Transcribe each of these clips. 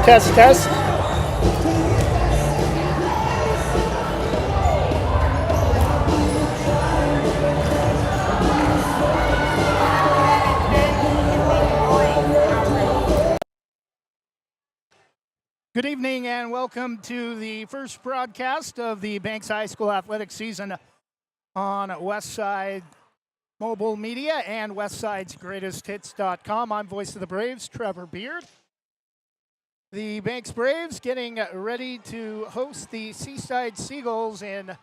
Test, test. Good evening and welcome to the first broadcast of the Banks High School athletics season on Westside Mobile Media and Westside's GreatestHits.com. I'm voice of the Braves, Trevor Beard. The Banks Braves getting ready to host the Seaside Seagulls in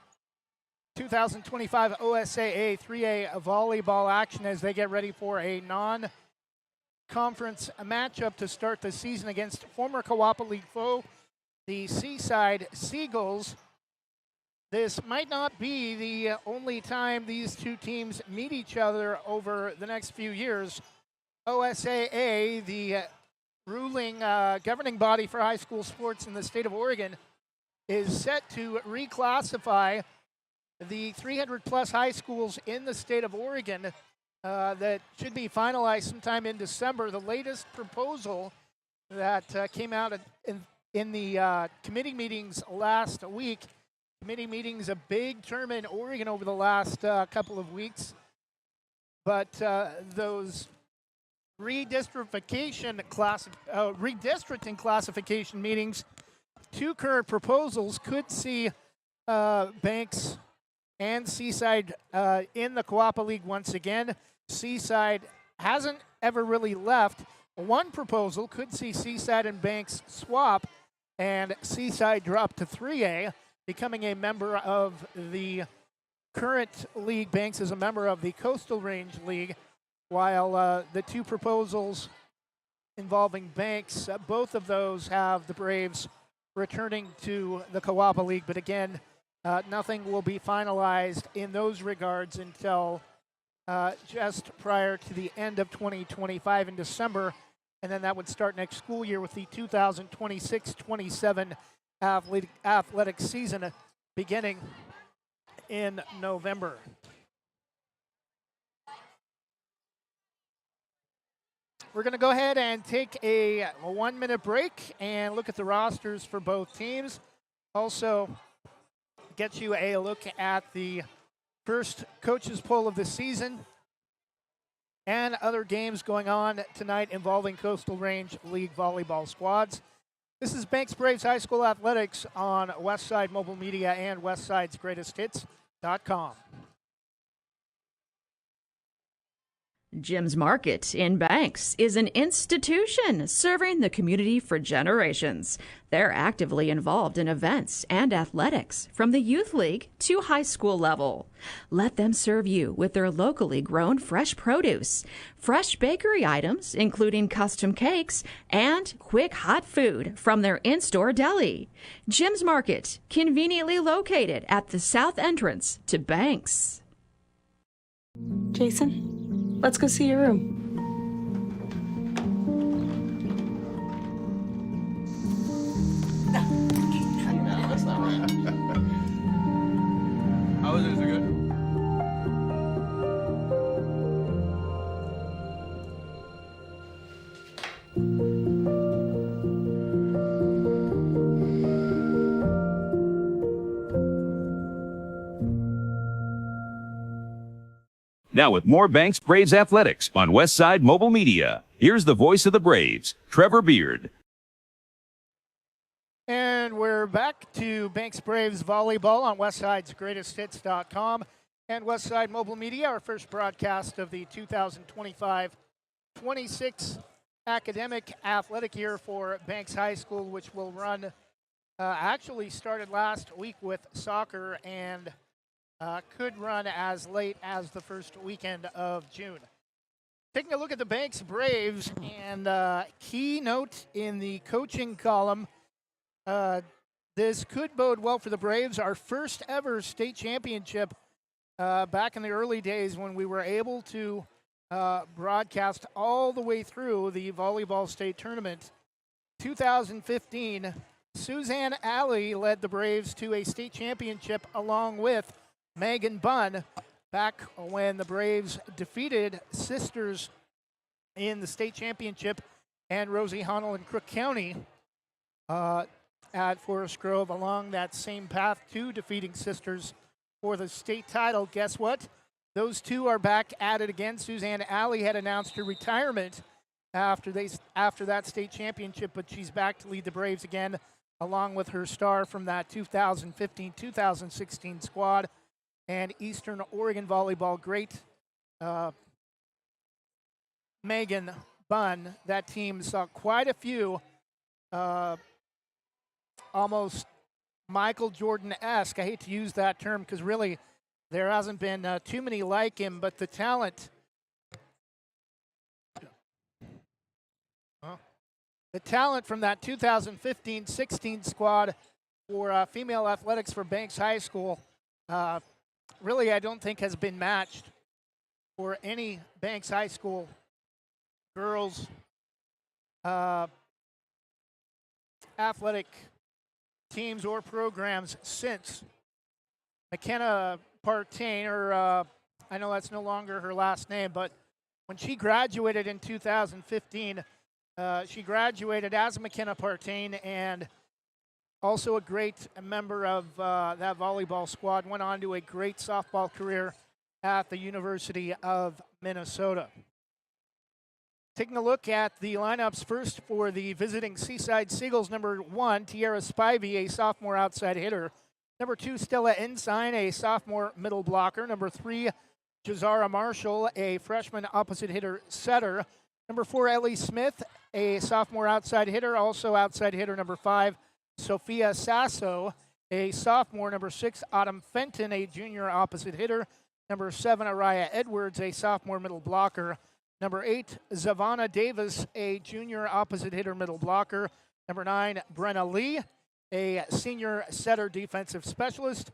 2025 OSAA 3A volleyball action as they get ready for a non-conference matchup to start the season against former Kawapa League foe, the Seaside Seagulls. This might not be the only time these two teams meet each other over the next few years. OSAA, the ruling governing body for high school sports in the state of Oregon, is set to reclassify the 300-plus high schools in the state of Oregon that should be finalized sometime in December. The latest proposal that came out in the committee meetings last week. Committee meetings, a big term in Oregon over the last couple of weeks. But those redistricting classification meetings, two current proposals could see Banks and Seaside in the Kawapa League once again. Seaside hasn't ever really left. One proposal could see Seaside and Banks swap and Seaside drop to 3A, becoming a member of the current league. Banks is a member of the Coastal Range League, while the two proposals involving Banks, both of those have the Braves returning to the Kawapa League. But again, nothing will be finalized in those regards until just prior to the end of 2025 in December, and then that would start next school year with the 2026-27 athletic season beginning in November. We're going to go ahead and take a 1-minute break and look at the rosters for both teams. Also, get you a look at the first coaches poll of the season and other games going on tonight involving Coastal Range League volleyball squads. This is Banks Braves High School Athletics on Westside Mobile Media and Westside's GreatestHits.com. Jim's Market in Banks is an institution serving the community for generations. They're actively involved in events and athletics from the youth league to high school level. Let them serve you with their locally grown fresh produce, fresh bakery items, including custom cakes, and quick hot food from their in-store deli. Jim's Market, conveniently located at the south entrance to Banks. Jason? Let's go see your room. No, that's not right. How is it? Is it good? Now with more Banks Braves athletics on Westside Mobile Media, here's the voice of the Braves, Trevor Beard. And we're back to Banks Braves volleyball on Westside's GreatestHits.com and Westside Mobile Media, our first broadcast of the 2025-26 academic athletic year for Banks High School, which will run, actually started last week with soccer and could run as late as the first weekend of June. Taking a look at the Banks Braves, and key note in the coaching column, this could bode well for the Braves. Our first ever state championship back in the early days when we were able to broadcast all the way through the volleyball state tournament. 2015, Suzanne Alley led the Braves to a state championship along with Megan Bunn back when the Braves defeated Sisters in the state championship and Rosie Hunnell in Crook County at Forest Grove along that same path to defeating Sisters for the state title. Guess what? Those two are back at it again. Suzanne Alley had announced her retirement after that state championship, but she's back to lead the Braves again, along with her star from that 2015-2016 squad. And Eastern Oregon volleyball great Megan Bunn. That team saw quite a few almost Michael Jordan-esque. I hate to use that term because really there hasn't been too many like him, but the talent from that 2015-16 squad for female athletics for Banks High School really I don't think has been matched for any Banks High School girls athletic teams or programs since McKenna Partain, or I know that's no longer her last name, but when she graduated in 2015, she graduated as McKenna Partain and also a great member of that volleyball squad, went on to a great softball career at the University of Minnesota. Taking a look at the lineups first for the visiting Seaside Seagulls. Number 1, Tiara Spivey, a sophomore outside hitter. Number 2, Stella Ensign, a sophomore middle blocker. Number 3, Jazara Marshall, a freshman opposite hitter setter. Number 4, Ellie Smith, a sophomore outside hitter, also outside hitter. Number 5, Sophia Sasso, a sophomore. Number 6, Autumn Fenton, a junior opposite hitter. Number 7, Araya Edwards, a sophomore middle blocker. Number 8, Zavana Davis, a junior opposite hitter middle blocker. Number 9, Brenna Lee, a senior setter defensive specialist.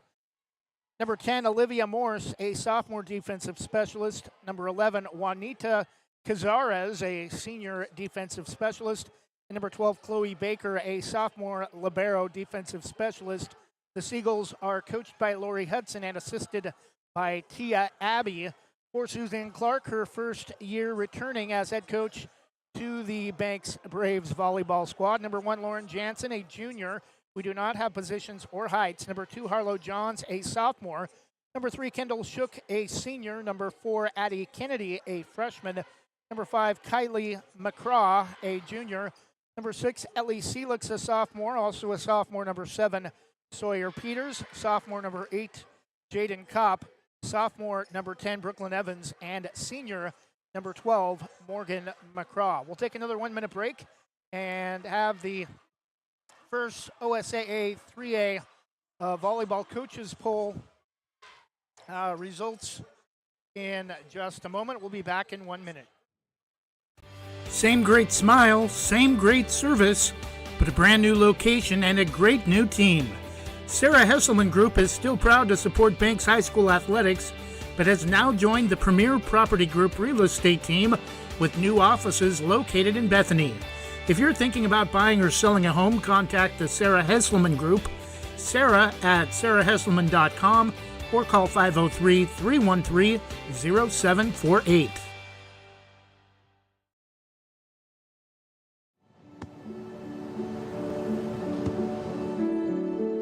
Number 10, Olivia Morse, a sophomore defensive specialist. Number 11, Juanita Cazares, a senior defensive specialist. And number 12, Chloe Baker, a sophomore libero defensive specialist. The Seagulls are coached by Lori Hudson and assisted by Tia Abbey. For Suzanne Clark, her first year returning as head coach to the Banks Braves volleyball squad. Number 1, Lauren Jansen, a junior. We do not have positions or heights. Number 2, Harlow Johns, a sophomore. Number 3, Kendall Shook, a senior. Number 4, Addie Kennedy, a freshman. Number 5, Kylie McCraw, a junior. Number 6, Ellie Seelix, a sophomore, also a sophomore. Number 7, Sawyer Peters, sophomore. Number 8, Jaden Kopp, sophomore. Number 10, Brooklyn Evans, and senior number 12, Morgan McCraw. We'll take another 1-minute break and have the first OSAA 3A volleyball coaches poll results in just a moment. We'll be back in 1 minute. Same great smile, same great service, but a brand new location and a great new team. Sarah Hesselman Group is still proud to support Banks High School athletics, but has now joined the Premier Property Group real estate team with new offices located in Bethany. If you're thinking about buying or selling a home, contact the Sarah Hesselman Group, Sarah at sarahhesselman.com, or call 503-313-0748.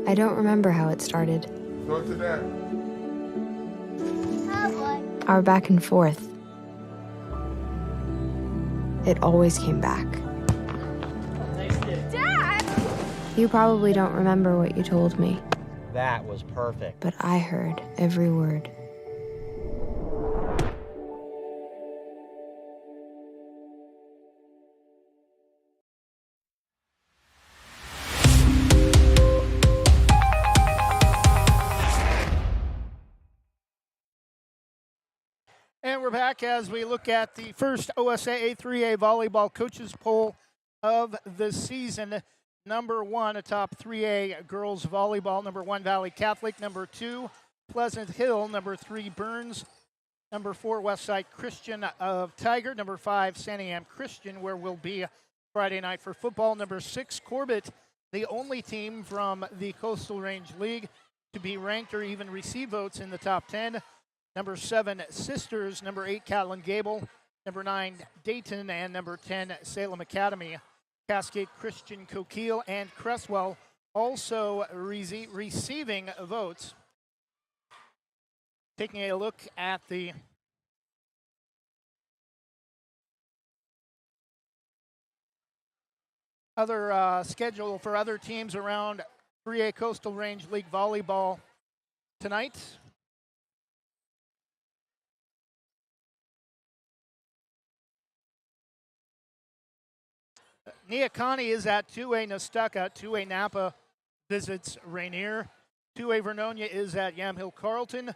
I don't remember how it started. Go to that. Our back and forth. It always came back. Dad! You probably don't remember what you told me, That was perfect. but I heard every word. And we're back as we look at the first OSAA 3A volleyball coaches poll of the season. Number 1 atop 3A girls volleyball. Number 1, Valley Catholic. Number 2, Pleasant Hill. Number 3, Burns. Number 4, Westside Christian of Tiger. Number 5, Santiam Christian, where we'll be Friday night for football. Number 6, Corbett, the only team from the Coastal Range League to be ranked or even receive votes in the top 10. Number 7, Sisters. Number 8, Catlin Gable. Number 9, Dayton. And number 10, Salem Academy. Cascade Christian Coquille and Cresswell also receiving votes. Taking a look at the other schedule for other teams around 3A Coastal Range League Volleyball tonight. Neocani is at 2A Nestucca. 2A Napa visits Rainier. 2A Vernonia is at Yamhill Carlton.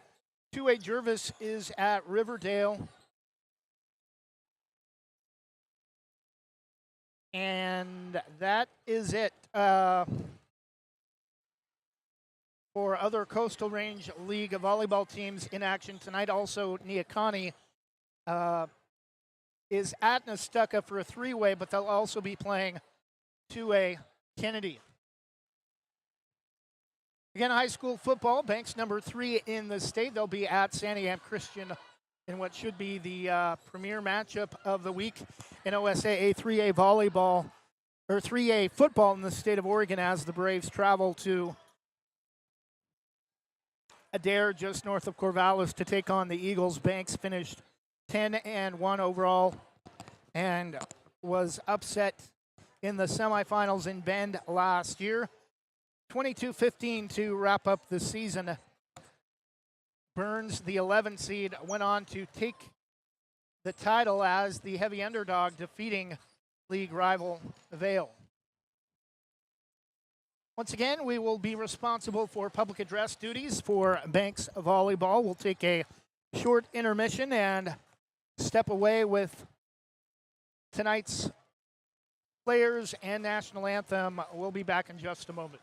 2A Jervis is at Riverdale. And that is it for other Coastal Range League volleyball teams in action tonight. Also, Neocani is at Nestucca for a three-way, but they'll also be playing 2A Kennedy. Again, high school football, Banks number 3 in the state. They'll be at Santiam Christian in what should be the premier matchup of the week in OSAA 3A volleyball, or 3A football in the state of Oregon as the Braves travel to Adair, just north of Corvallis, to take on the Eagles. Banks finished 10-1 overall and was upset in the semifinals in Bend last year. 22-15 to wrap up the season. Burns, the 11 seed, went on to take the title as the heavy underdog, defeating league rival Vail. Once again, we will be responsible for public address duties for Banks Volleyball. We'll take a short intermission and step away with tonight's players and national anthem. We'll be back in just a moment.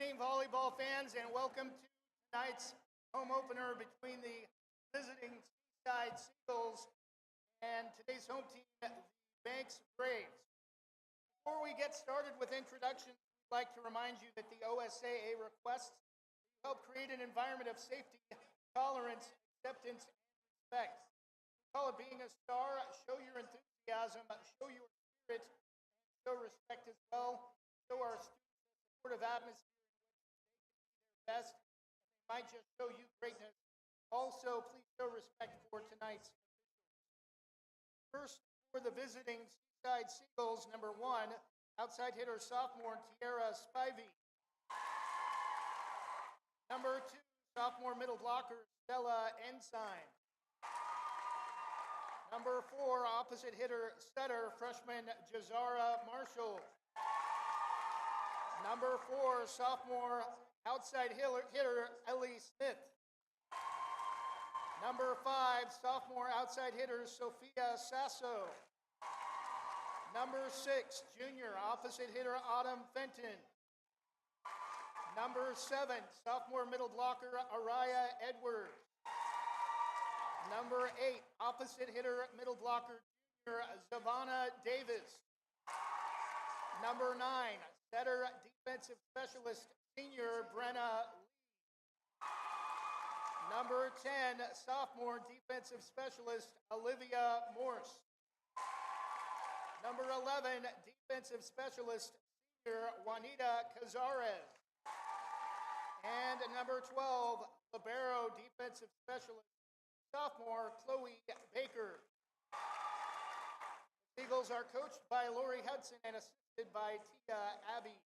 Good evening, volleyball fans, and welcome to tonight's home opener between the visiting Seaside Seagulls and today's home team, the Banks Braves. Before we get started with introductions, we'd like to remind you that the OSAA requests help create an environment of safety, tolerance, acceptance, and respect. We call it being a star. Show your enthusiasm, show your spirit, and show respect as well. Show our students a supportive atmosphere best. They might just show you greatness Also, please show respect for tonight's. First, for the visiting Seaside Seagulls, number 1, outside hitter sophomore Tiara Spivey. Number 2, sophomore middle blocker Stella Ensign. Number 4, opposite hitter setter freshman Jazara Marshall. Number 4, sophomore outside hitter Ellie Smith. Number 5, sophomore outside hitter Sophia Sasso. Number 6, junior opposite hitter Autumn Fenton. Number 7, sophomore middle blocker Araya Edwards. Number 8, opposite hitter middle blocker junior Zavana Davis. Number 9, setter defensive specialist senior Brenna Lee. Number 10, sophomore defensive specialist Olivia Morse. Number 11, defensive specialist senior Juanita Cazares. And number 12, libero defensive specialist sophomore Chloe Baker. The Seagulls are coached by Lori Hudson and assisted by Tia Abbey.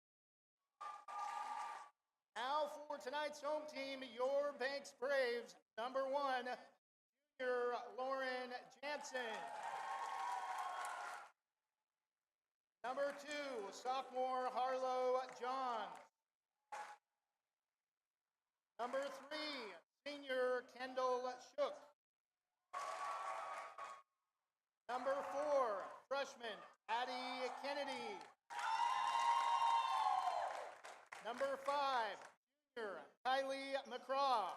Now for tonight's home team, your Banks Braves, number 1, junior Lauren Jansen. Number 2, sophomore Harlow John. Number 3, senior Kendall Shook. Number 4, freshman Addie Kennedy. Number 5, junior Kylie McCraw.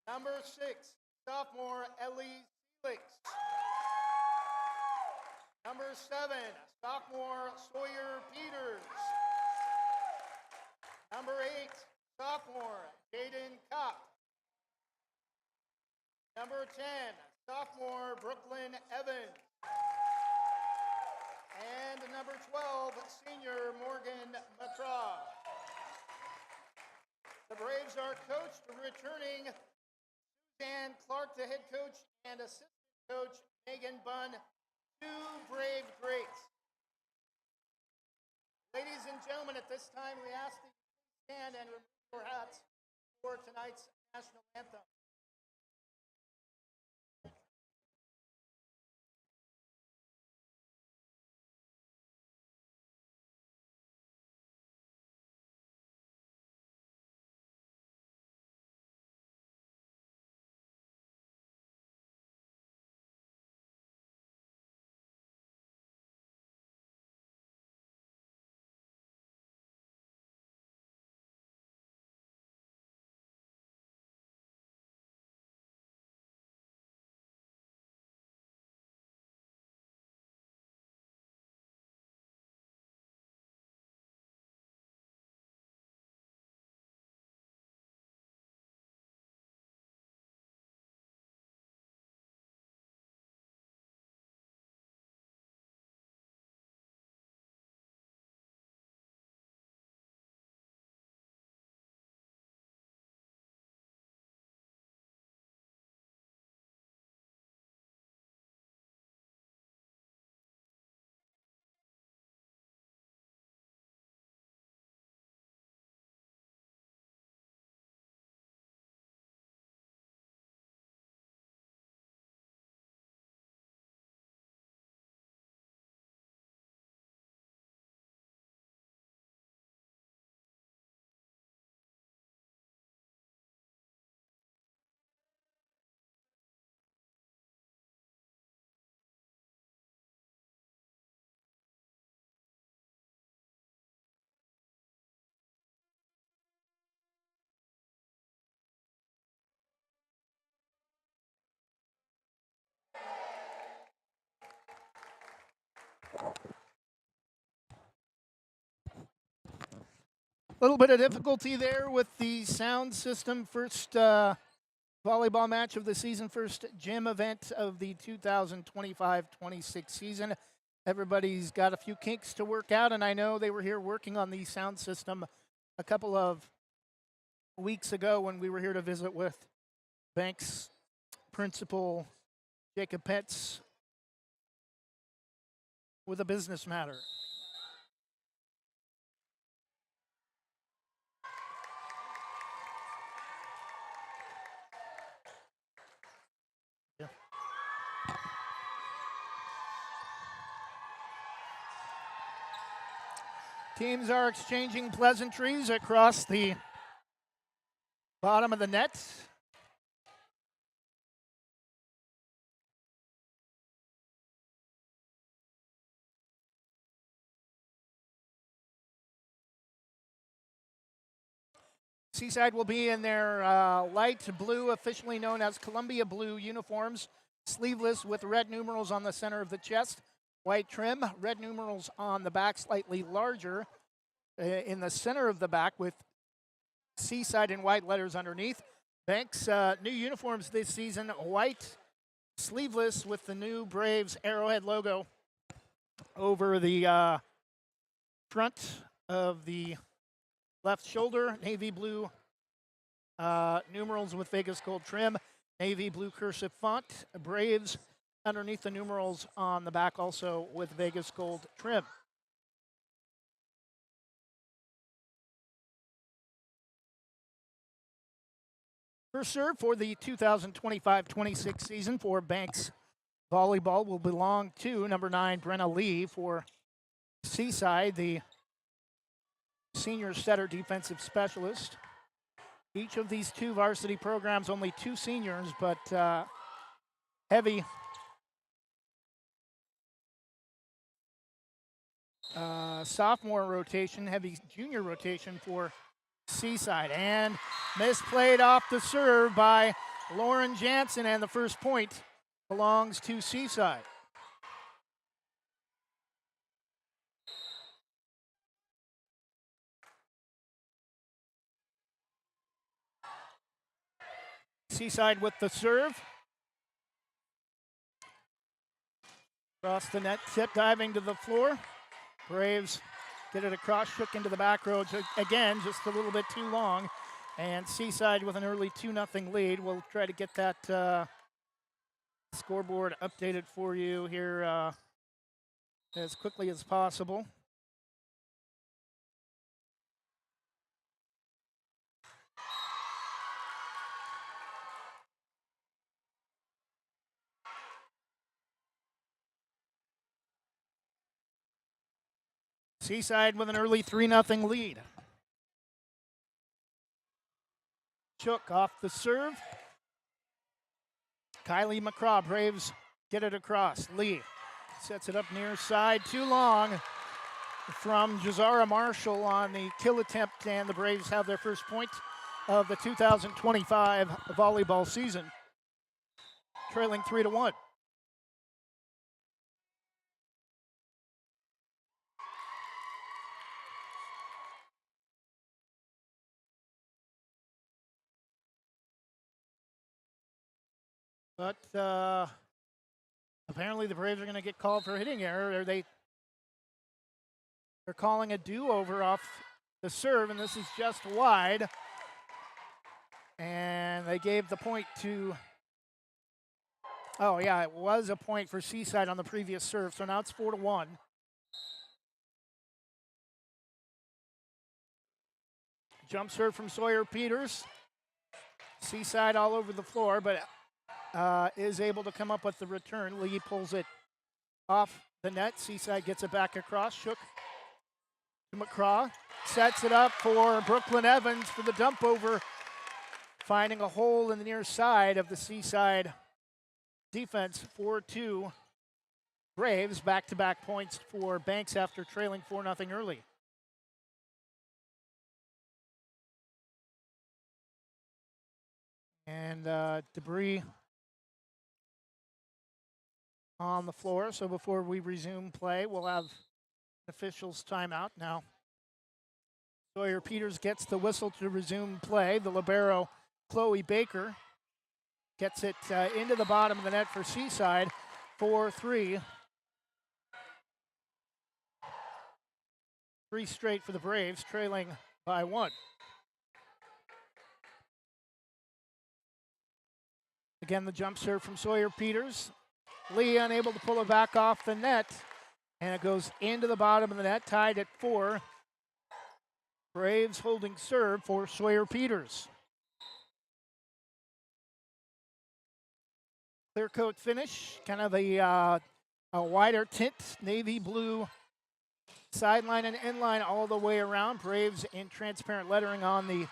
Number 6, sophomore Ellie Felix. Number 7, sophomore Sawyer Peters. Number 8, sophomore Jaden Kopp. Number 10, sophomore Brooklyn Evans. And number 12, senior Morgan McCraw. The Braves are coached, returning Suzanne Clark, the head coach, and assistant coach Megan Bunn, 2 Brave greats. Ladies and gentlemen, at this time we ask that you stand and remove your hats for tonight's national anthem. A little bit of difficulty there with the sound system. First volleyball match of the season, first gym event of the 2025-26 season. Everybody's got a few kinks to work out, and I know they were here working on the sound system a couple of weeks ago when we were here to visit with Banks principal Jacob Petz with a business matter. Yeah. Teams are exchanging pleasantries across the bottom of the net. Seaside will be in their light blue, officially known as Columbia blue uniforms, sleeveless with red numerals on the center of the chest, white trim, red numerals on the back, slightly larger in the center of the back with Seaside in white letters underneath. Banks' new uniforms this season, white, sleeveless with the new Braves Arrowhead logo over the front of the left shoulder, navy blue numerals with Vegas gold trim, navy blue cursive font, Braves underneath the numerals on the back also with Vegas gold trim. First serve for the 2025-26 season for Banks Volleyball will belong to number 9, Brenna Lee for Seaside, the senior setter defensive specialist. Each of these two varsity programs, only 2 seniors, but heavy sophomore rotation, heavy junior rotation for Seaside. And misplayed off the serve by Lauren Jansen, and the first point belongs to Seaside. Seaside with the serve. Across the net, tip diving to the floor. Braves get it across, shook into the back row. Again, just a little bit too long. And Seaside with an early 2-0 lead. We'll try to get that scoreboard updated for you here as quickly as possible. Seaside with an early 3-0 lead. Shook off the serve. Kylie McCraw, Braves get it across. Lee sets it up near side, too long from Jazara Marshall on the kill attempt, and the Braves have their first point of the 2025 volleyball season, trailing 3-1. But apparently the Braves are going to get called for hitting error. They're calling a do-over off the serve, and this is just wide. And they gave the point to, oh yeah, it was a point for Seaside on the previous serve, so now it's 4-1. Jump serve from Sawyer Peters. Seaside all over the floor, but is able to come up with the return. Lee pulls it off the net. Seaside gets it back across. Shook to McCraw. Sets it up for Brooklyn Evans for the dump over. Finding a hole in the near side of the Seaside defense. 4-2 Braves. Back-to-back points for Banks after trailing 4-0 early. And debris on the floor. So before we resume play, we'll have officials timeout now. Sawyer Peters gets the whistle to resume play. The libero, Chloe Baker, gets it into the bottom of the net for Seaside. 4-3. 3 straight for the Braves, trailing by 1. Again, the jump serve from Sawyer Peters. Lee unable to pull it back off the net, and it goes into the bottom of the net, tied at 4. Braves holding serve for Sawyer Peters. Clear coat finish, kind of a wider tint, navy blue sideline and end line all the way around. Braves in transparent lettering on the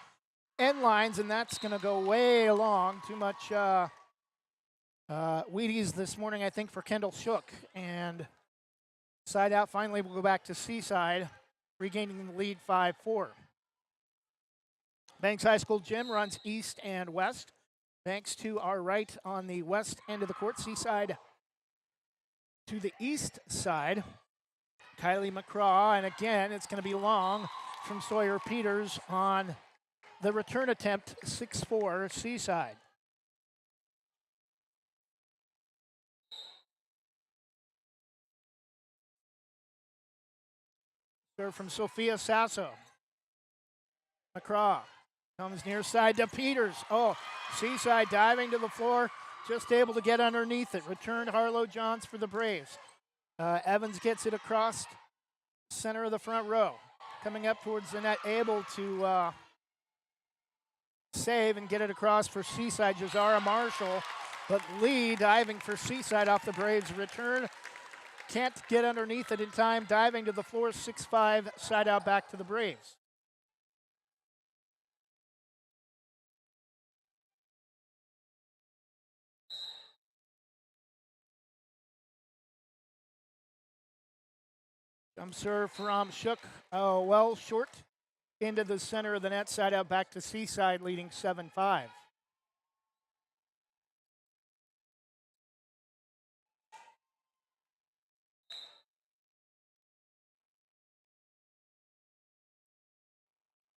end lines, and that's going to go way along. Too much Wheaties this morning, I think, for Kendall Shook. And side out finally will go back to Seaside, regaining the lead 5-4. Banks High School gym runs east and west. Banks to our right on the west end of the court. Seaside to the east side. Kylie McCraw, and again, it's going to be long from Sawyer Peters on the return attempt, 6-4 Seaside. Serve from Sophia Sasso. McCraw comes near side to Peters. Oh, Seaside diving to the floor, just able to get underneath it. Returned Harlow Johns for the Braves. Evans gets it across center of the front row. Coming up towards the net, able to save and get it across for Seaside, Jazara Marshall. But Lee diving for Seaside off the Braves return. Can't get underneath it in time, diving to the floor, 6-5, side out back to the Braves. Jump serve from Shook, well short into the center of the net, side out back to Seaside, leading 7-5.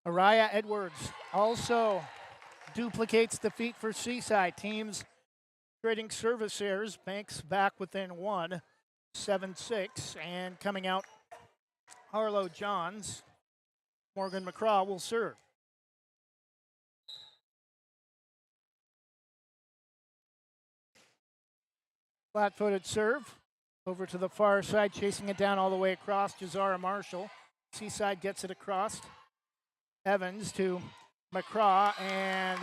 Araya Edwards also duplicates the feat for Seaside. Teams trading service errors. Banks back within 1, 7-6, and coming out Harlow Johns. Morgan McCraw will serve. Flat-footed serve over to the far side, chasing it down all the way across. Jazara Marshall. Seaside gets it across. Evans to McCraw, and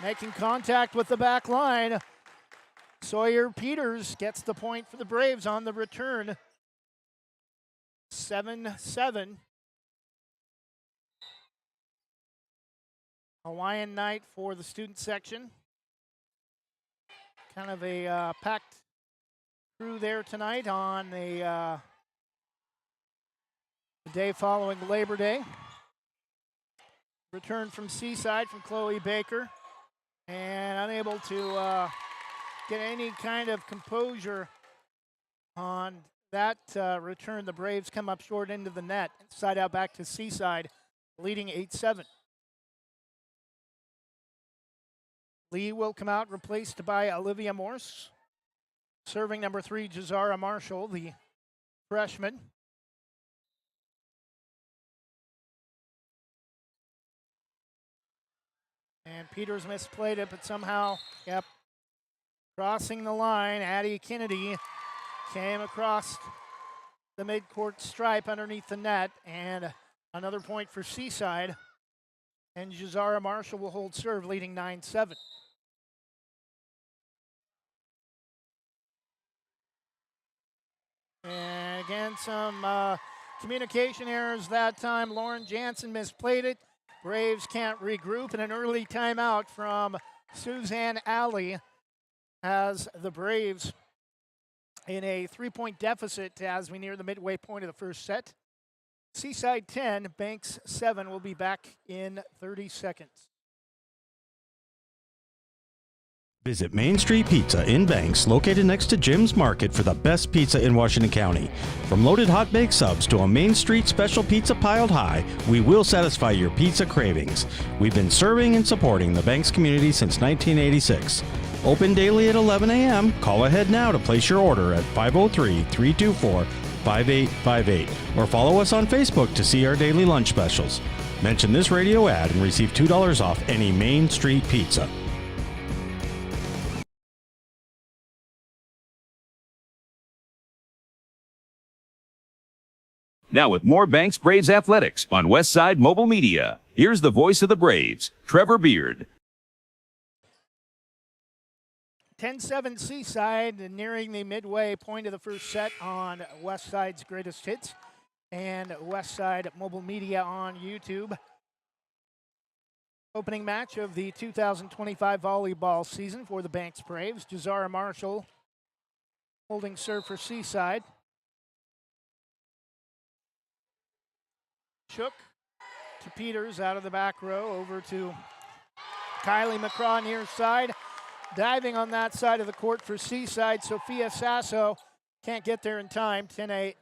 making contact with the back line. Sawyer Peters gets the point for the Braves on the return. 7-7. Hawaiian night for the student section. Kind of a packed crew there tonight on the day following Labor Day. Return from Seaside from Chloe Baker, and unable to get any kind of composure on that return. The Braves come up short into the net. Side out back to Seaside, leading 8-7. Lee will come out, replaced by Olivia Morse. Serving number 3, Jazara Marshall, the freshman. And Peters misplayed it, but somehow, crossing the line. Addie Kennedy came across the midcourt stripe underneath the net, and another point for Seaside. And Jazara Marshall will hold serve, leading 9-7. And again, some communication errors that time. Lauren Jansen misplayed it. Braves can't regroup, and an early timeout from Suzanne Alley has the Braves in a 3-point deficit as we near the midway point of the first set. Seaside 10, Banks 7. Will be back in 30 seconds. Visit Main Street Pizza in Banks, located next to Jim's Market, for the best pizza in Washington County. From loaded hot baked subs to a Main Street special pizza piled high, we will satisfy your pizza cravings. We've been serving and supporting the Banks community since 1986. Open daily at 11 a.m. Call ahead now to place your order at 503-324-5858 or follow us on Facebook to see our daily lunch specials. Mention this radio ad and receive $2 off any Main Street Pizza. Now with more Banks Braves athletics on Westside Mobile Media, here's the voice of the Braves, Trevor Beard. 10-7 Seaside, nearing the midway point of the first set on Westside's Greatest Hits and Westside Mobile Media on YouTube. Opening match of the 2025 volleyball season for the Banks Braves. Jazara Marshall holding serve for Seaside. Shook to Peters out of the back row, over to Kylie McCraw near side. Diving on that side of the court for Seaside, Sophia Sasso can't get there in time. 10-8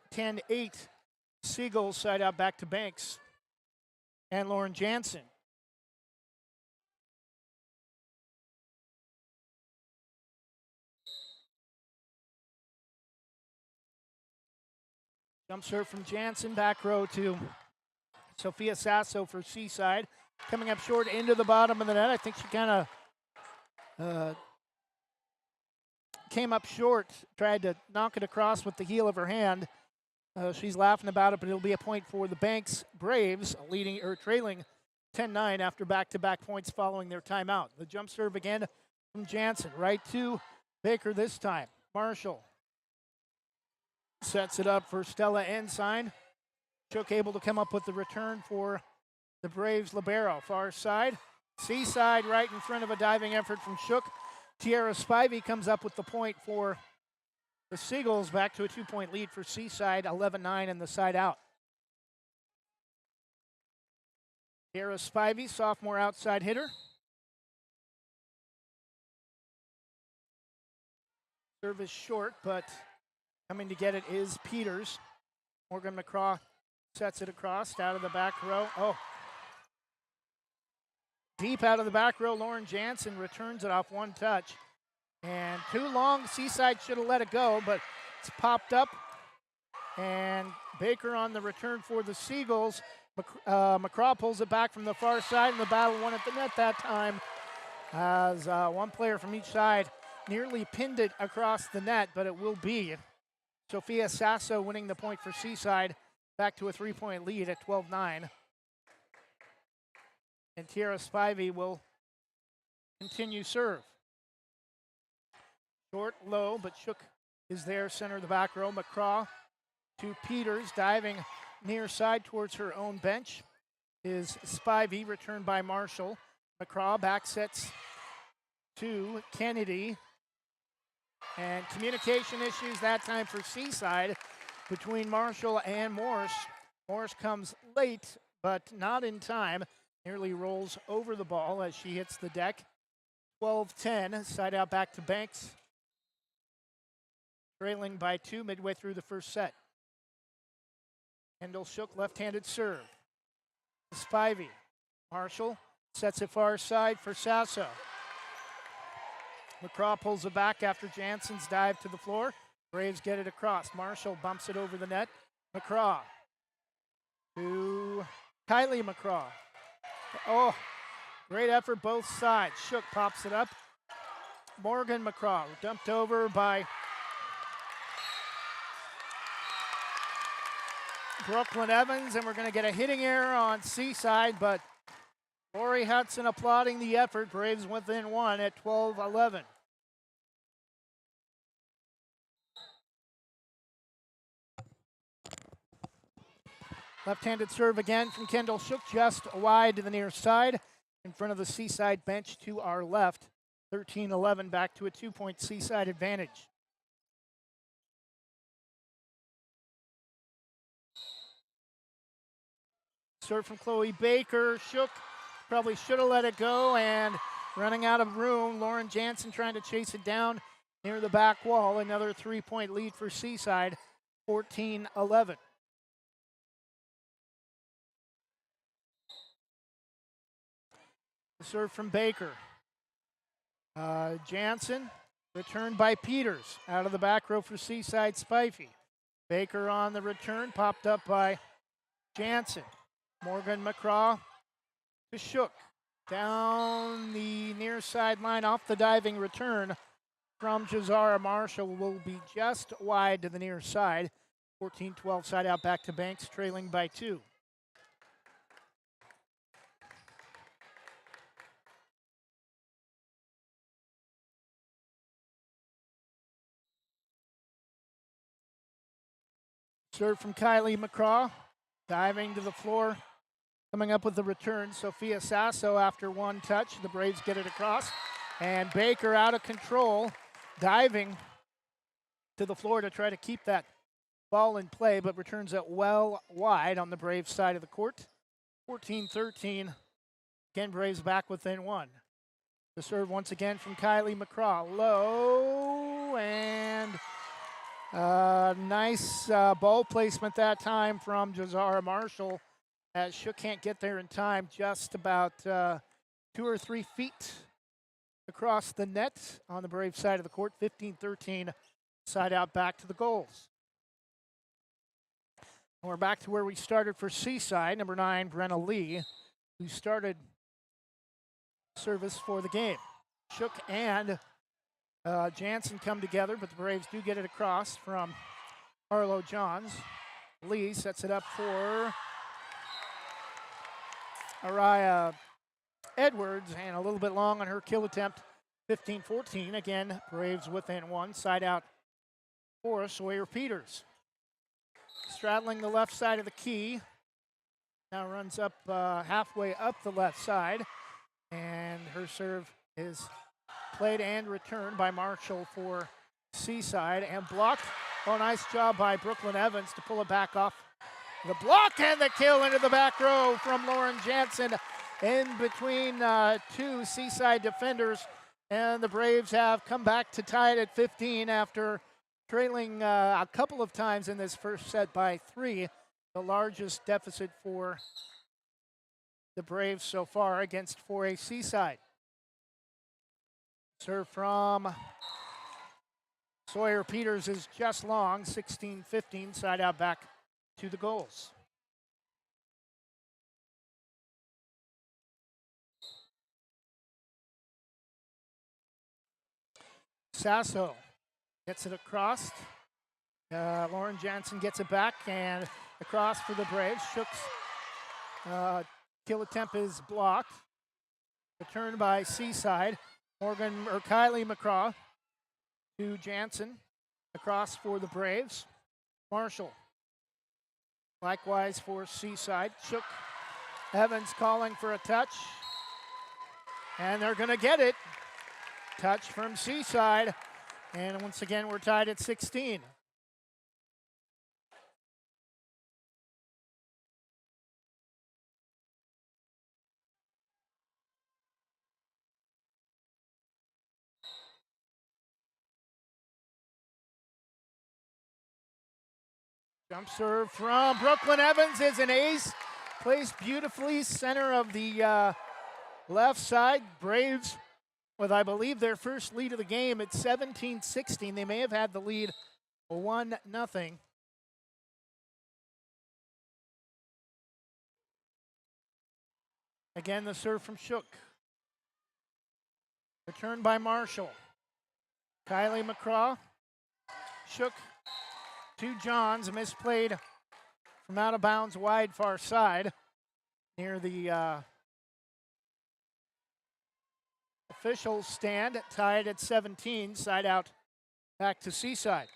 Seagulls side out back to Banks and Lauren Jansen. Jump serve from Jansen, back row to Sophia Sasso for Seaside. Coming up short into the bottom of the net. I think she kind of came up short, tried to knock it across with the heel of her hand. She's laughing about it, but it'll be a point for the Banks Braves, leading or trailing 10-9 after back-to-back points following their timeout. The jump serve again from Jansen, right to Baker this time. Marshall sets it up for Stella Ensign. Shook able to come up with the return for the Braves libero. Far side. Seaside right in front of a diving effort from Shook. Tiara Spivey comes up with the point for the Seagulls, back to a 2-point lead for Seaside, 11-9 in the side out. Tiara Spivey, sophomore outside hitter. Service short, but coming to get it is Peters. Morgan McCraw sets it across out of the back row. Oh. Deep out of the back row, Lauren Jansen returns it off one touch. And too long, Seaside should have let it go, but it's popped up. And Baker on the return for the Seagulls. McCraw pulls it back from the far side, and the battle won at the net that time, as one player from each side nearly pinned it across the net, but it will be Sophia Sasso winning the point for Seaside, back to a 3-point lead at 12-9. And Tiara Spivey will continue serve. Short, low, but Shook is there, center of the back row. McCraw to Peters, diving near side towards her own bench is Spivey, returned by Marshall. McCraw back sets to Kennedy. And communication issues that time for Seaside between Marshall and Morse. Morse comes late, but not in time. Nearly rolls over the ball as she hits the deck. 12-10, side out back to Banks. Trailing by 2 midway through the first set. Kendall Shook, left-handed serve. Spivey. Marshall sets it far side for Sasso. McCraw pulls it back after Jansen's dive to the floor. Braves get it across. Marshall bumps it over the net. McCraw to Kylie McCraw. Oh, great effort both sides. Shook pops it up. Morgan McCraw dumped over by Brooklyn Evans, and we're going to get a hitting error on Seaside, but Lori Hudson applauding the effort. Braves within one at 12-11. Left-handed serve again from Kendall Shook, just wide to the near side in front of the Seaside bench to our left. 13-11, back to a 2-point Seaside advantage. Serve from Chloe Baker. Shook probably should have let it go, and running out of room. Lauren Jansen trying to chase it down near the back wall. Another 3-point lead for Seaside, 14-11. Serve from Baker. Jansen, returned by Peters. Out of the back row for Seaside, Spivey. Baker on the return, popped up by Jansen. Morgan McCraw to Shook. Down the near sideline off the diving return from Jazara Marshall will be just wide to the near side. 14-12 side out back to Banks, trailing by 2. Serve from Kylie McCraw, diving to the floor, coming up with the return. Sophia Sasso after one touch. The Braves get it across. And Baker out of control, diving to the floor to try to keep that ball in play, but returns it well wide on the Braves side of the court. 14-13. Again, Braves back within 1. The serve once again from Kylie McCraw. Low and nice ball placement that time from Jazara Marshall, as Shook can't get there in time, just about 2 or 3 feet across the net on the Brave side of the court. 15-13, side out back to the goals. And we're back to where we started for Seaside, number 9, Brenna Lee, who started service for the game. Shook and Jansen come together, but the Braves do get it across from Arlo Johns. Lee sets it up for Araya Edwards, and a little bit long on her kill attempt. 15-14. Again, Braves within 1. Side out for Sawyer Peters. Straddling the left side of the key. Now runs up halfway up the left side. And her serve is played and returned by Marshall for Seaside, and blocked. Oh, nice job by Brooklyn Evans to pull it back off the block, and the kill into the back row from Lauren Jansen in between 2 Seaside defenders. And the Braves have come back to tie it at 15 after trailing a couple of times in this first set by 3, the largest deficit for the Braves so far against 4A Seaside. Serve from Sawyer Peters is just long, 16-15, side out back to the goals. Sasso gets it across. Lauren Jansen gets it back and across for the Braves. Shook's kill attempt is blocked. Returned by Seaside. Kylie McCraw to Jansen. Across for the Braves. Marshall. Likewise for Seaside. Shook. Evans calling for a touch. And they're going to get it. Touch from Seaside. And once again, we're tied at 16. Jump serve from Brooklyn Evans is an ace. Placed beautifully center of the left side. Braves with, I believe, their first lead of the game at 17-16. They may have had the lead 1-0. Again, the serve from Shook. Returned by Marshall. Kylie McCraw. Shook to Johns, misplayed from out of bounds wide far side near the official stand, tied at 17, side out back to Seaside.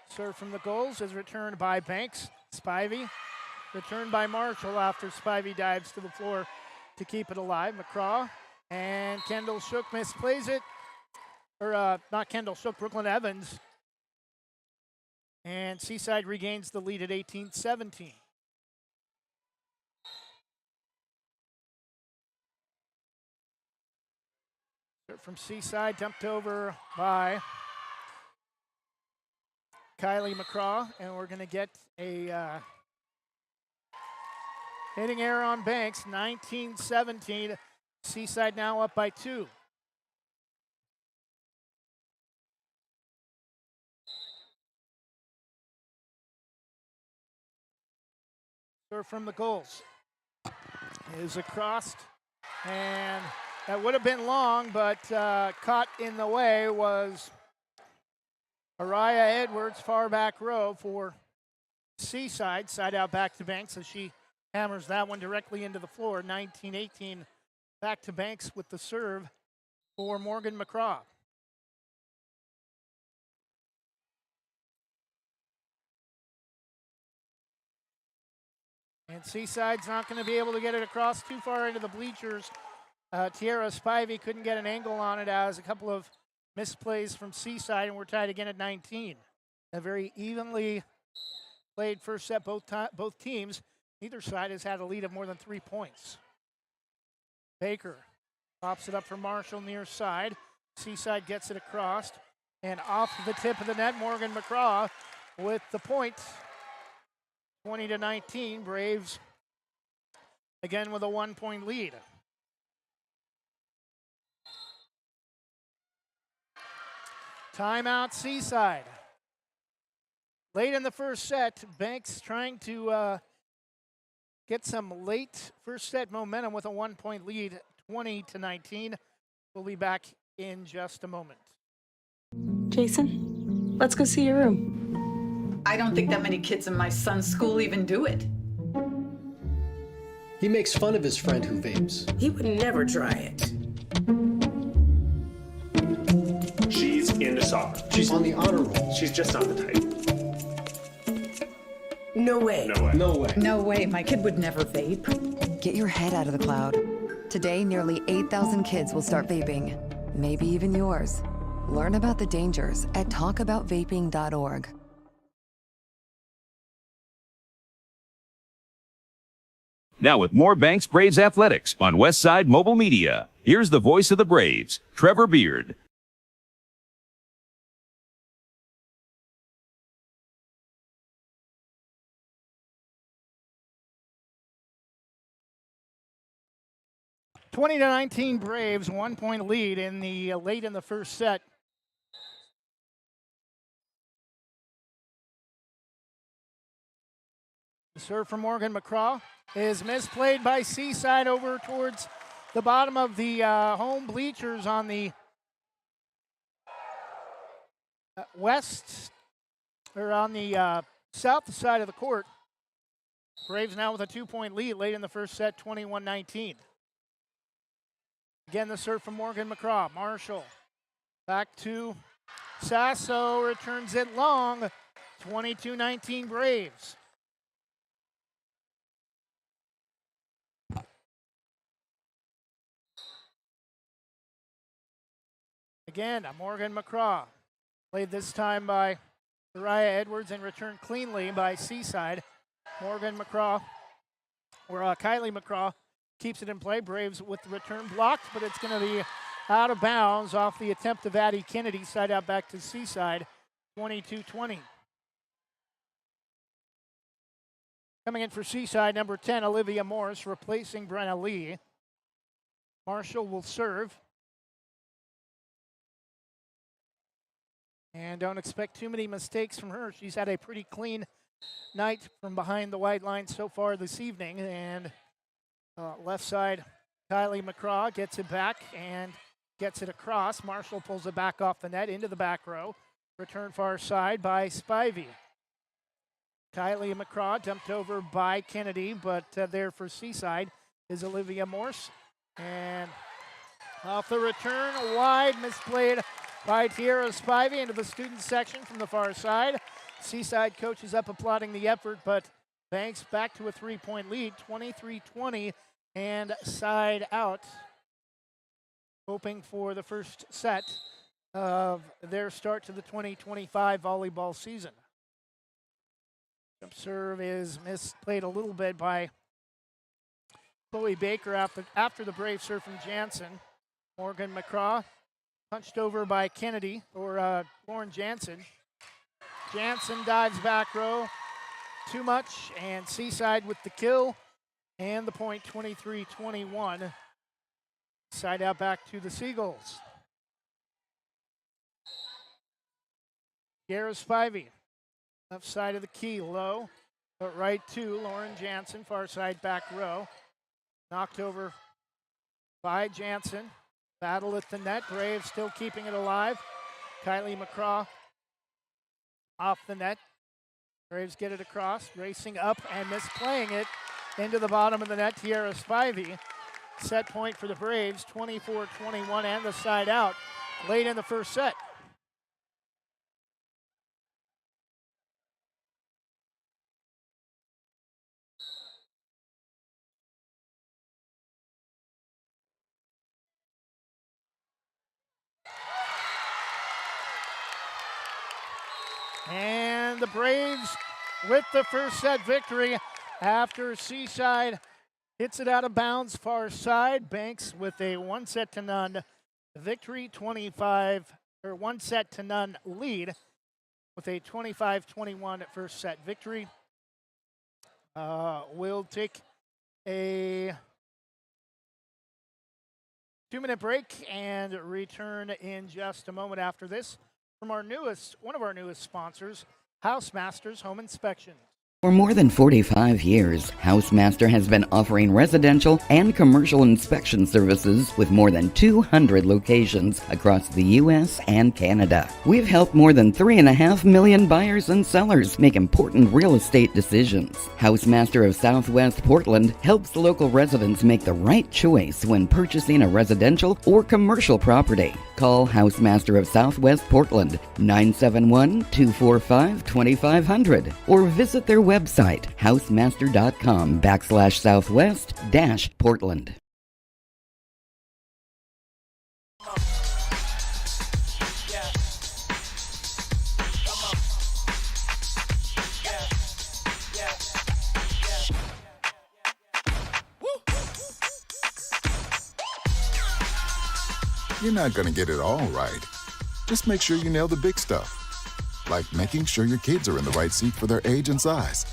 Serve from the goals is returned by Banks. Spivey returned by Marshall after Spivey dives to the floor to keep it alive. McCraw and Kendall Shook misplays it. Or not Kendall Shook, Brooklyn Evans. And Seaside regains the lead at 18-17. From Seaside, dumped over by Kylie McCraw, and we're going to get a hitting error on Banks, 19-17. Seaside now up by 2. Serve from the goals is across, and That would have been long, but caught in the way was Araya Edwards, far back row for Seaside. Side out back to Banks as she hammers that one directly into the floor. 19-18 back to Banks with the serve for Morgan McCraw. And Seaside's not going to be able to get it across too far into the bleachers. Tiara Spivey couldn't get an angle on it as a couple of misplays from Seaside, and we're tied again at 19. A very evenly played first set, both teams. Neither side has had a lead of more than 3 points. Baker pops it up for Marshall near side. Seaside gets it across, and off the tip of the net, Morgan McCraw with the point. 20-19, Braves again with a 1-point lead. Timeout Seaside. Late in the first set, Banks trying to get some late first set momentum with a 1-point lead, 20-19. We'll be back in just a moment. Jason, let's go see your room. I don't think that many kids in my son's school even do it. He makes fun of his friend who vapes. He would never try it. She's into soccer. She's on the honor roll. She's just not the type. No way. No way. No way. No way, my kid would never vape. Get your head out of the cloud. Today, nearly 8,000 kids will start vaping. Maybe even yours. Learn about the dangers at talkaboutvaping.org. Now with more Banks Braves athletics on Westside Mobile Media, here's the voice of the Braves, Trevor Beard. (20-19) Braves, 1-point lead in the late in the first set. The serve from Morgan McCraw is misplayed by Seaside over towards the bottom of the home bleachers on the west, or on the south side of the court. Braves now with a 2-point lead late in the first set, 21-19. Again, the serve from Morgan McCraw. Marshall back to Sasso, returns it long, 22-19 Braves. Again, Morgan McCraw, played this time by Araya Edwards and returned cleanly by Seaside. Morgan McCraw, or Kylie McCraw, keeps it in play. Braves with the return blocked, but it's going to be out of bounds off the attempt of Addie Kennedy. Side out back to Seaside, 22-20. Coming in for Seaside, number 10, Olivia Morris, replacing Brenna Lee. Marshall will serve. And don't expect too many mistakes from her. She's had a pretty clean night from behind the white line so far this evening. And left side, Kylie McCraw gets it back and gets it across. Marshall pulls it back off the net into the back row. Return far side by Spivey. Kylie McCraw dumped over by Kennedy, but there for Seaside is Olivia Morse. And off the return, wide, misplayed by Tiara Spivey into the student section from the far side. Seaside coaches up applauding the effort, but Banks back to a 3-point lead, 23-20, and side out, hoping for the first set of their start to the 2025 volleyball season. Jump serve is misplayed a little bit by Chloe Baker after the brave serve from Jansen. Morgan McCraw punched over by Kennedy, or Lauren Jansen. Jansen dives back row, too much, and Seaside with the kill, and the point, 23-21. Side out back to the Seagulls. Garrett Spivey, left side of the key, low, but right to Lauren Jansen, far side back row. Knocked over by Jansen. Battle at the net. Braves still keeping it alive. Kylie McCraw off the net. Braves get it across, racing up and misplaying it into the bottom of the net. Tiara Spivey. Set point for the Braves, 24-21 and the side out late in the first set. And the Braves with the first set victory after Seaside hits it out of bounds far side. Banks with a 1-0 victory, 1-0 lead with a 25-21 first set victory. We'll take a 2-minute break and return in just a moment after this from one of our newest sponsors, Housemasters Home Inspection. For more than 45 years, Housemaster has been offering residential and commercial inspection services with more than 200 locations across the U.S. and Canada. We've helped more than 3.5 million buyers and sellers make important real estate decisions. Housemaster of Southwest Portland helps local residents make the right choice when purchasing a residential or commercial property. Call Housemaster of Southwest Portland, 971-245-2500, or visit their website, housemaster.com/southwest-Portland. You're not going to get it all right. Just make sure you nail the big stuff, like making sure your kids are in the right seat for their age and size.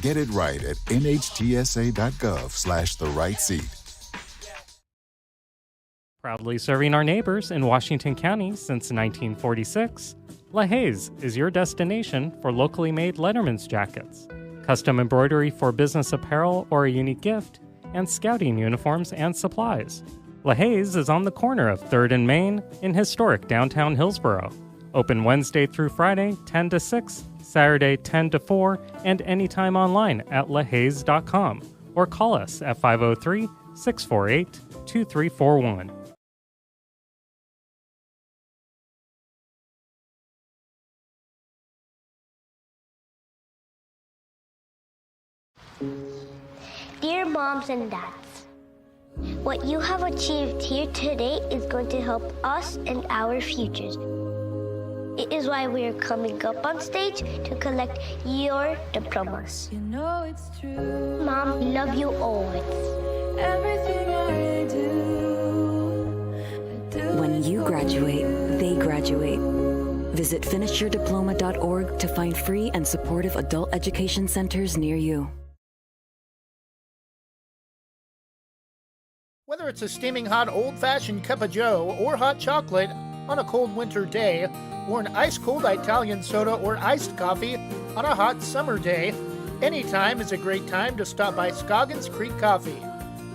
Get it right at nhtsa.gov/the-right-seat. Proudly serving our neighbors in Washington County since 1946, LaHaye's is your destination for locally made Letterman's jackets, custom embroidery for business apparel or a unique gift, and scouting uniforms and supplies. LaHaye's is on the corner of 3rd and Main in historic downtown Hillsborough. Open Wednesday through Friday, 10 to 6, Saturday, 10 to 4, and anytime online at lahayes.com or call us at 503-648-2341. Dear moms and dads, what you have achieved here today is going to help us and our futures. It is why we are coming up on stage to collect your diplomas. You know it's true. Mom, we love you always. Everything I do, When you graduate, they graduate. Visit finishyourdiploma.org to find free and supportive adult education centers near you. Whether it's a steaming hot old-fashioned cup of joe or hot chocolate on a cold winter day, or an ice-cold Italian soda or iced coffee on a hot summer day, anytime is a great time to stop by Scoggins Creek Coffee.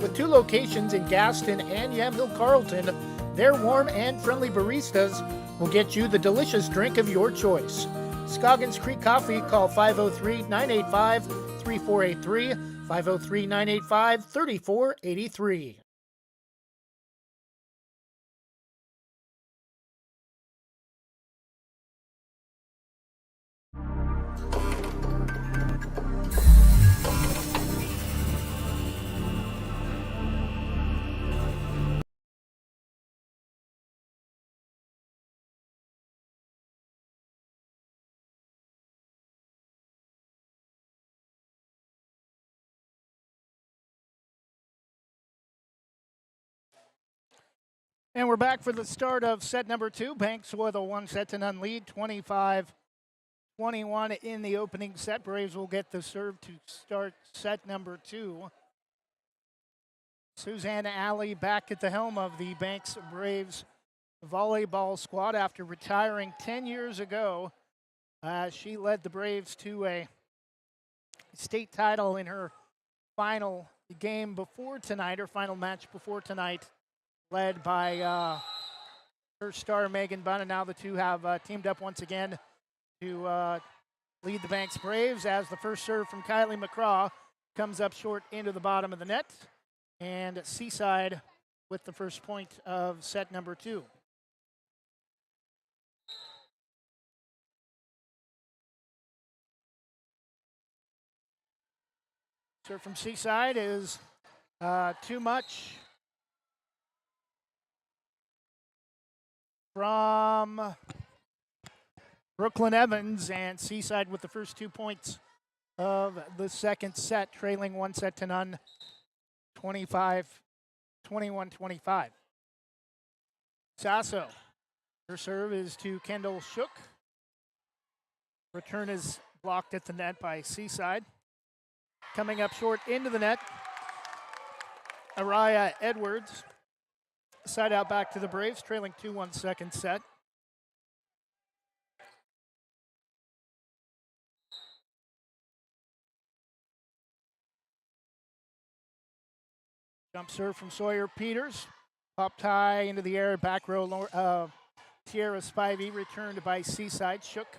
With 2 locations in Gaston and Yamhill Carlton, their warm and friendly baristas will get you the delicious drink of your choice. Scoggins Creek Coffee, call 503-985-3483, 503-985-3483. And we're back for the start of set number 2. Banks with a 1-0 lead, 25-21 in the opening set. Braves will get the serve to start set number 2. Susanna Alley back at the helm of the Banks Braves volleyball squad after retiring 10 years ago. She led the Braves to a state title in her final game before tonight, or final match before tonight, led by first star Megan Bunn, and now the two have teamed up once again to lead the Banks Braves as the first serve from Kylie McCraw comes up short into the bottom of the net, and Seaside with the first point of set number 2. Serve from Seaside is too much from Brooklyn Evans, and Seaside with the first 2 points of the second set, trailing 1-0, 21-25. Sasso, her serve is to Kendall Shook. Return is blocked at the net by Seaside. Coming up short into the net, Araya Edwards. Side out back to the Braves, trailing 2-1 second set. Jump serve from Sawyer Peters. Popped high into the air, back row. Tierra Spivey returned by Seaside. Shook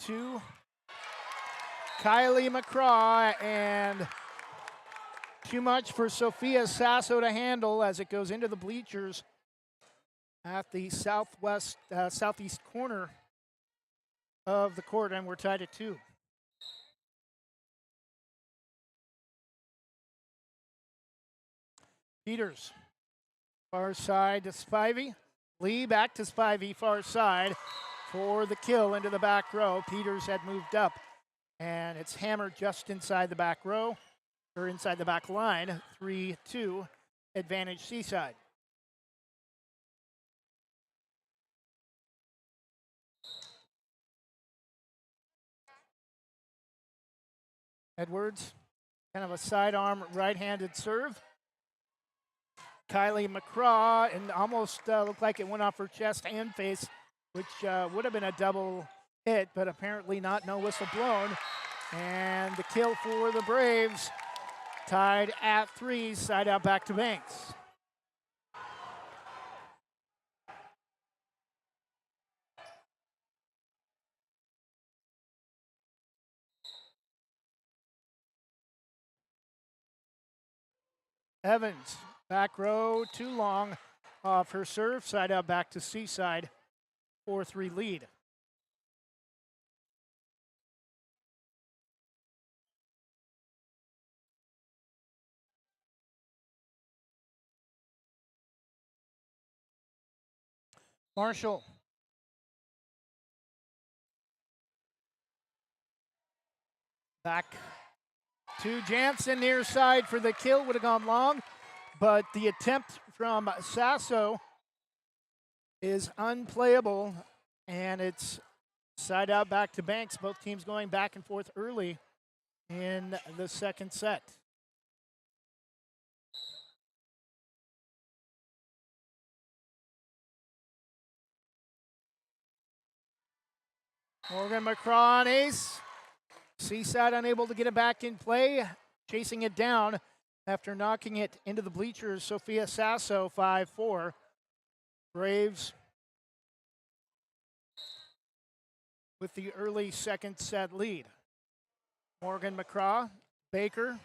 to Kylie McCraw, and too much for Sophia Sasso to handle as it goes into the bleachers at the southeast corner of the court, and we're tied at 2. Peters, far side to Spivey. Lee back to Spivey, far side for the kill into the back row. Peters had moved up, and it's hammered just inside the back row, or inside the back line. 3-2, advantage Seaside. Edwards, kind of a sidearm right-handed serve. Kylie McCraw, and almost looked like it went off her chest and face, which would have been a double hit, but apparently not. No whistle blown. And the kill for the Braves, tied at 3, side out back to Banks. Evans, back row, too long off her serve, side out back to Seaside, 4-3 lead. Marshall. Back to Jansen, near side for the kill, would have gone long, but the attempt from Sasso is unplayable, and it's side out back to Banks. Both teams going back and forth early in the second set. Morgan McCraw on ace. Seaside unable to get it back in play, chasing it down after knocking it into the bleachers. Sophia Sasso, 5-4. Braves with the early second set lead. Morgan McCraw, Baker,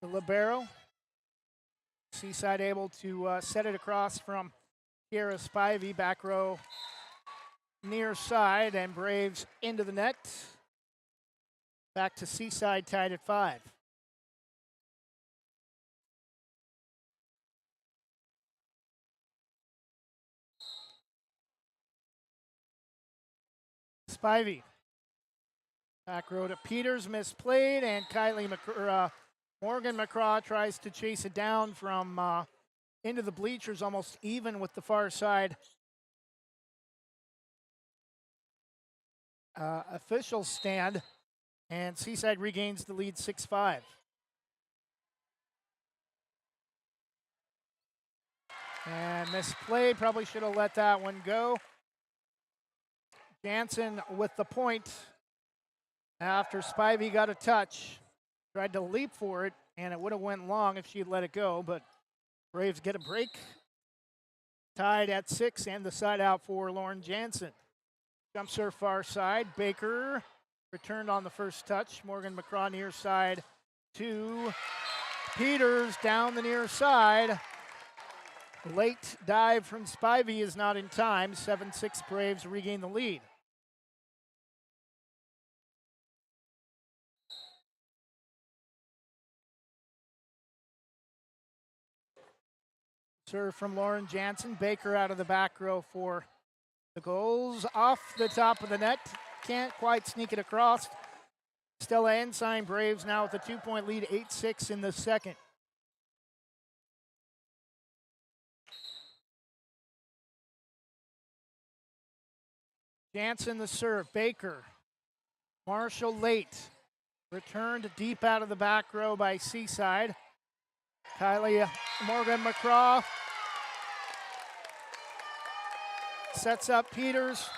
the libero. Seaside able to set it across from Kiera Spivey, back row near side, and Braves into the net. Back to Seaside, tied at 5. Spivey. Back row to Peters, misplayed, and Morgan McCraw tries to chase it down from into the bleachers, almost even with the far side official stand, and Seaside regains the lead 6-5. And misplay, probably should have let that one go. Jansen with the point after Spivey got a touch. Tried to leap for it, and it would have went long if she had let it go, but Braves get a break. Tied at 6, and the side out for Lauren Jansen. Jump serve far side. Baker returned on the first touch. Morgan McCraw near side to Peters down the near side. Late dive from Spivey is not in time. 7-6 Braves regain the lead. Serve from Lauren Jansen. Baker out of the back row for the goals. Off the top of the net. Can't quite sneak it across. Stella Ensign Braves now with a 2-point lead, 8-6 in the second. Jansen the serve. Baker. Marshall late. Returned deep out of the back row by Seaside. Kylie Morgan McCraw sets up Peters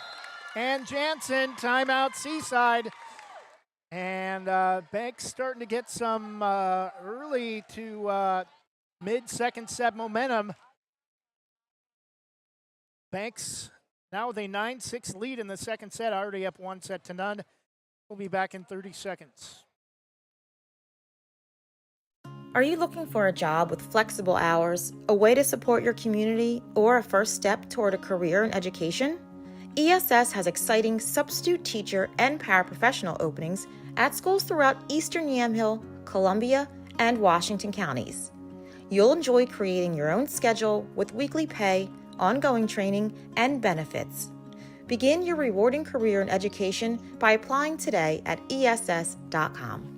and Jansen. Timeout Seaside. And Banks starting to get some early to mid-second set momentum. Banks now with a 9-6 lead in the second set, already up 1-0. We'll be back in 30 seconds. Are you looking for a job with flexible hours, a way to support your community, or a first step toward a career in education? ESS has exciting substitute teacher and paraprofessional openings at schools throughout Eastern Yamhill, Columbia, and Washington counties. You'll enjoy creating your own schedule with weekly pay, ongoing training, and benefits. Begin your rewarding career in education by applying today at ess.com.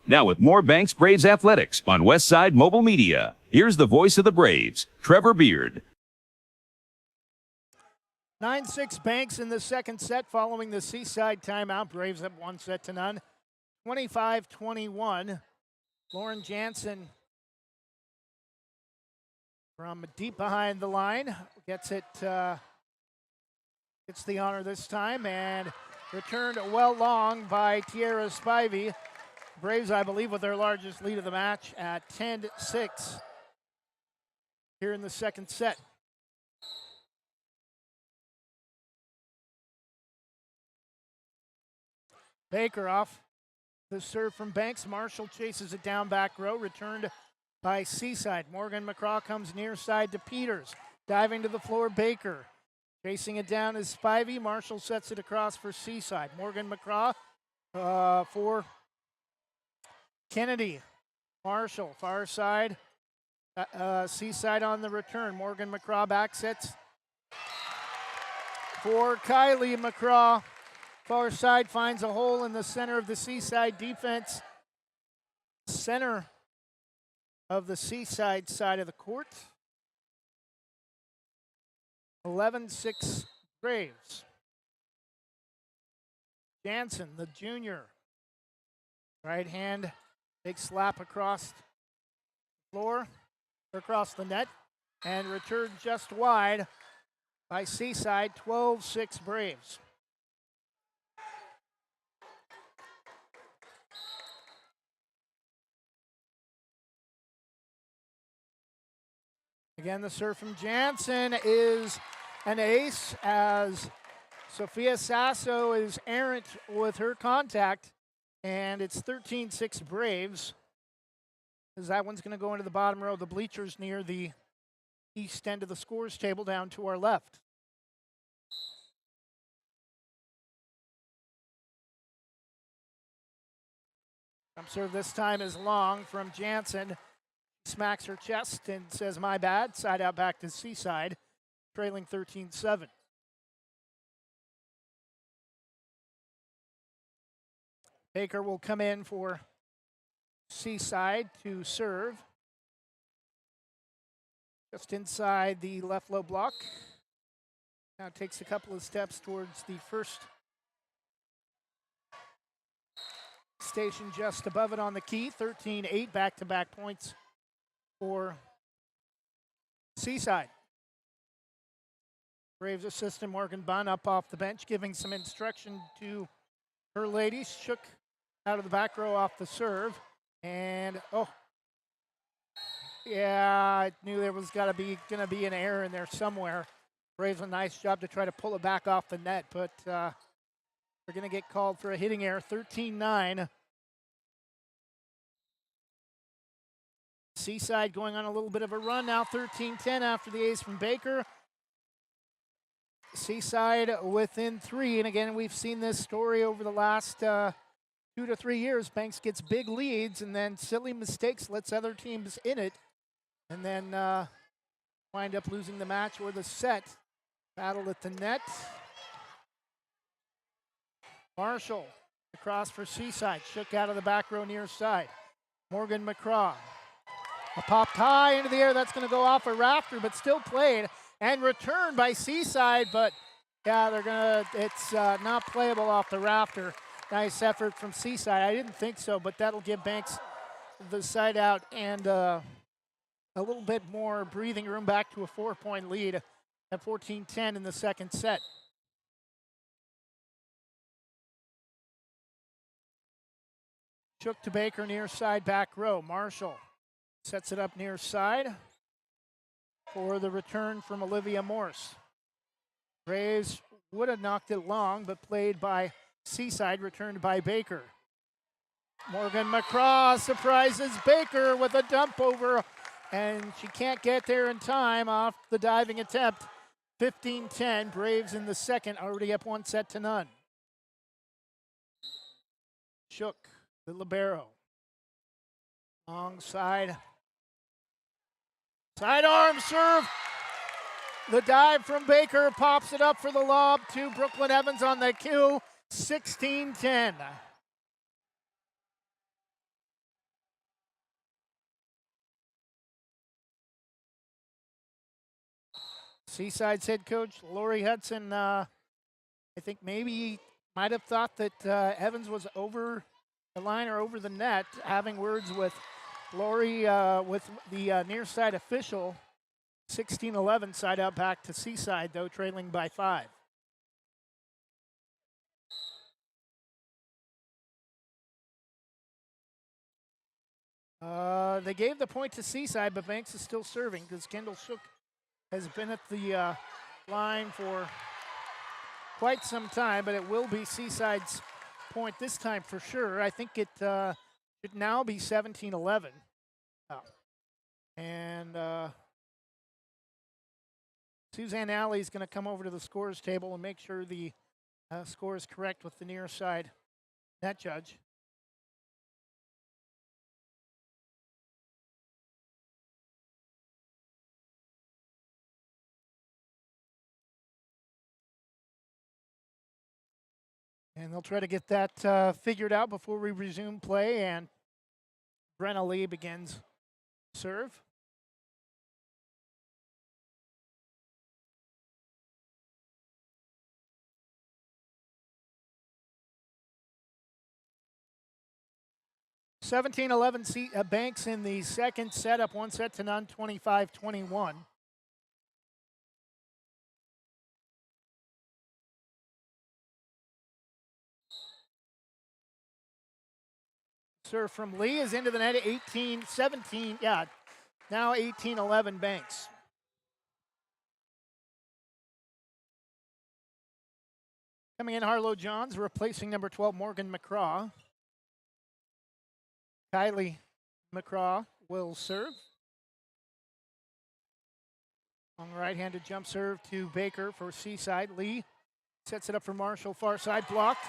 Now with more Banks Braves Athletics on Westside Mobile Media, here's the voice of the Braves, Trevor Beard. 9-6 Banks in the second set following the Seaside timeout. Braves up 1-0. 25-21. Lauren Jansen from deep behind the line gets it. Gets the honor this time and returned well long by Tierra Spivey. Braves, I believe, with their largest lead of the match at 10-6 here in the second set. Baker off the serve from Banks. Marshall chases it down back row, returned by Seaside. Morgan McCraw comes near side to Peters. Diving to the floor, Baker. Chasing it down is Spivey. Marshall sets it across for Seaside. Morgan McCraw for Kennedy. Marshall, far side. Seaside on the return. Morgan McCraw back sets for Kylie McCraw. Far side finds a hole in the center of the Seaside defense. Center of the Seaside side of the court. 11-6 Braves. Jansen, the junior. Right hand, big slap across the floor, across the net, and returned just wide by Seaside. 12-6 Braves. Again, the serve from Jansen is an ace as Sophia Sasso is errant with her contact, and it's 13-6 Braves, as that one's going to go into the bottom row of the bleachers near the east end of the scores table down to our left. Jump serve this time is long from Jansen. Smacks her chest and says, my bad. Side out back to Seaside, trailing 13-7. Baker will come in for Seaside to serve. Just inside the left low block. Now takes a couple of steps towards the first station just above it on the key. 13-8 back-to-back points for Seaside. Braves assistant Morgan Bunn up off the bench, giving some instruction to her ladies. Shook out of the back row off the serve. And, oh, yeah, I knew there was gonna be an error in there somewhere. Braves a nice job to try to pull it back off the net, but we're gonna get called for a hitting error. 13-9. Seaside going on a little bit of a run now, 13-10 after the ace from Baker. Seaside within 3, and again, we've seen this story over the last 2 to 3 years. Banks gets big leads, and then silly mistakes lets other teams in it, and then wind up losing the match or the set. Battle at the net. Marshall across for Seaside. Shook out of the back row near side. Morgan McCraw. A popped high into the air. That's going to go off a rafter, but still played and returned by Seaside. But yeah, it's not playable off the rafter. Nice effort from Seaside. I didn't think so, but that'll give Banks the side out and a little bit more breathing room back to a 4-point lead at 14-10 in the second set. Shook to Baker near side back row. Marshall sets it up near side for the return from Olivia Morse. Braves would have knocked it long, but played by Seaside, returned by Baker. Morgan McCraw surprises Baker with a dump over, and she can't get there in time off the diving attempt. 15-10, Braves in the second, already up 1-0. Shook, the libero. Long side. Sidearm serve. The dive from Baker pops it up for the lob to Brooklyn Evans on the cue. 16-10. Seaside's head coach, Lori Hudson, I think maybe might have thought that Evans was over the line or over the net, having words with Lori, with the near side official. 16-11, side out back to Seaside, though, trailing by 5. They gave the point to Seaside, but Banks is still serving because Kendall Shook has been at the line for quite some time, but it will be Seaside's point this time for sure. I think it should now be 17-11. Oh. And Suzanne Alley is going to come over to the scores table and make sure the score is correct with the near side net judge. And they'll try to get that figured out before we resume play. And Brenna Lee begins serve. Banks in the second set, up 1-0, 25-21. Serve from Lee is into the net, 18-17. Yeah, now 18-11 Banks. Coming in, Harlow Johns, replacing number 12, Morgan McCraw. Kylie McCraw will serve. Long right-handed jump serve to Baker for Seaside. Lee sets it up for Marshall, far side blocked.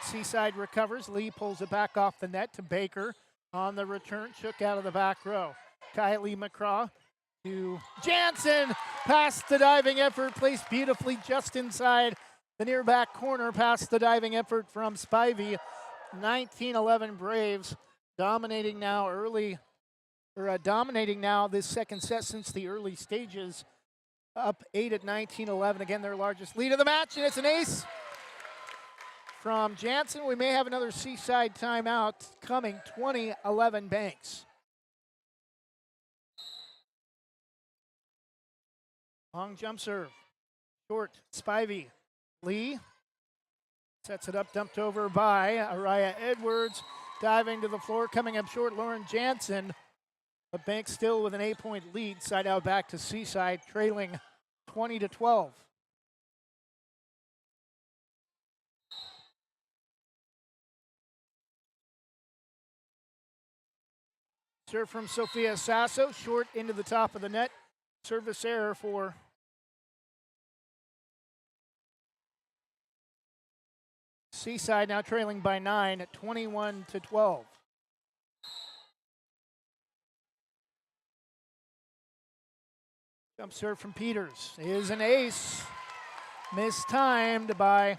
Seaside recovers. Lee pulls it back off the net to Baker. On the return, Shook out of the back row. Kylie McCraw to Jansen. Past the diving effort, placed beautifully just inside the near back corner. Past the diving effort from Spivey. 19-11 Braves dominating now this second set since the early stages. Up 8 at 19-11. Again, their largest lead of the match, and it's an ace from Jansen. We may have another Seaside timeout coming. 20-11 Banks. Long jump serve. Short, Spivey. Lee sets it up, dumped over by Araya Edwards. diving to the floor, coming up short, Lauren Jansen. But Banks still with an 8-point lead. Side out back to Seaside, trailing 20-12. Serve from Sophia Sasso, short into the top of the net. Service error for Seaside, now trailing by 9 at 21-12. Jump serve from Peters is an ace. Mistimed by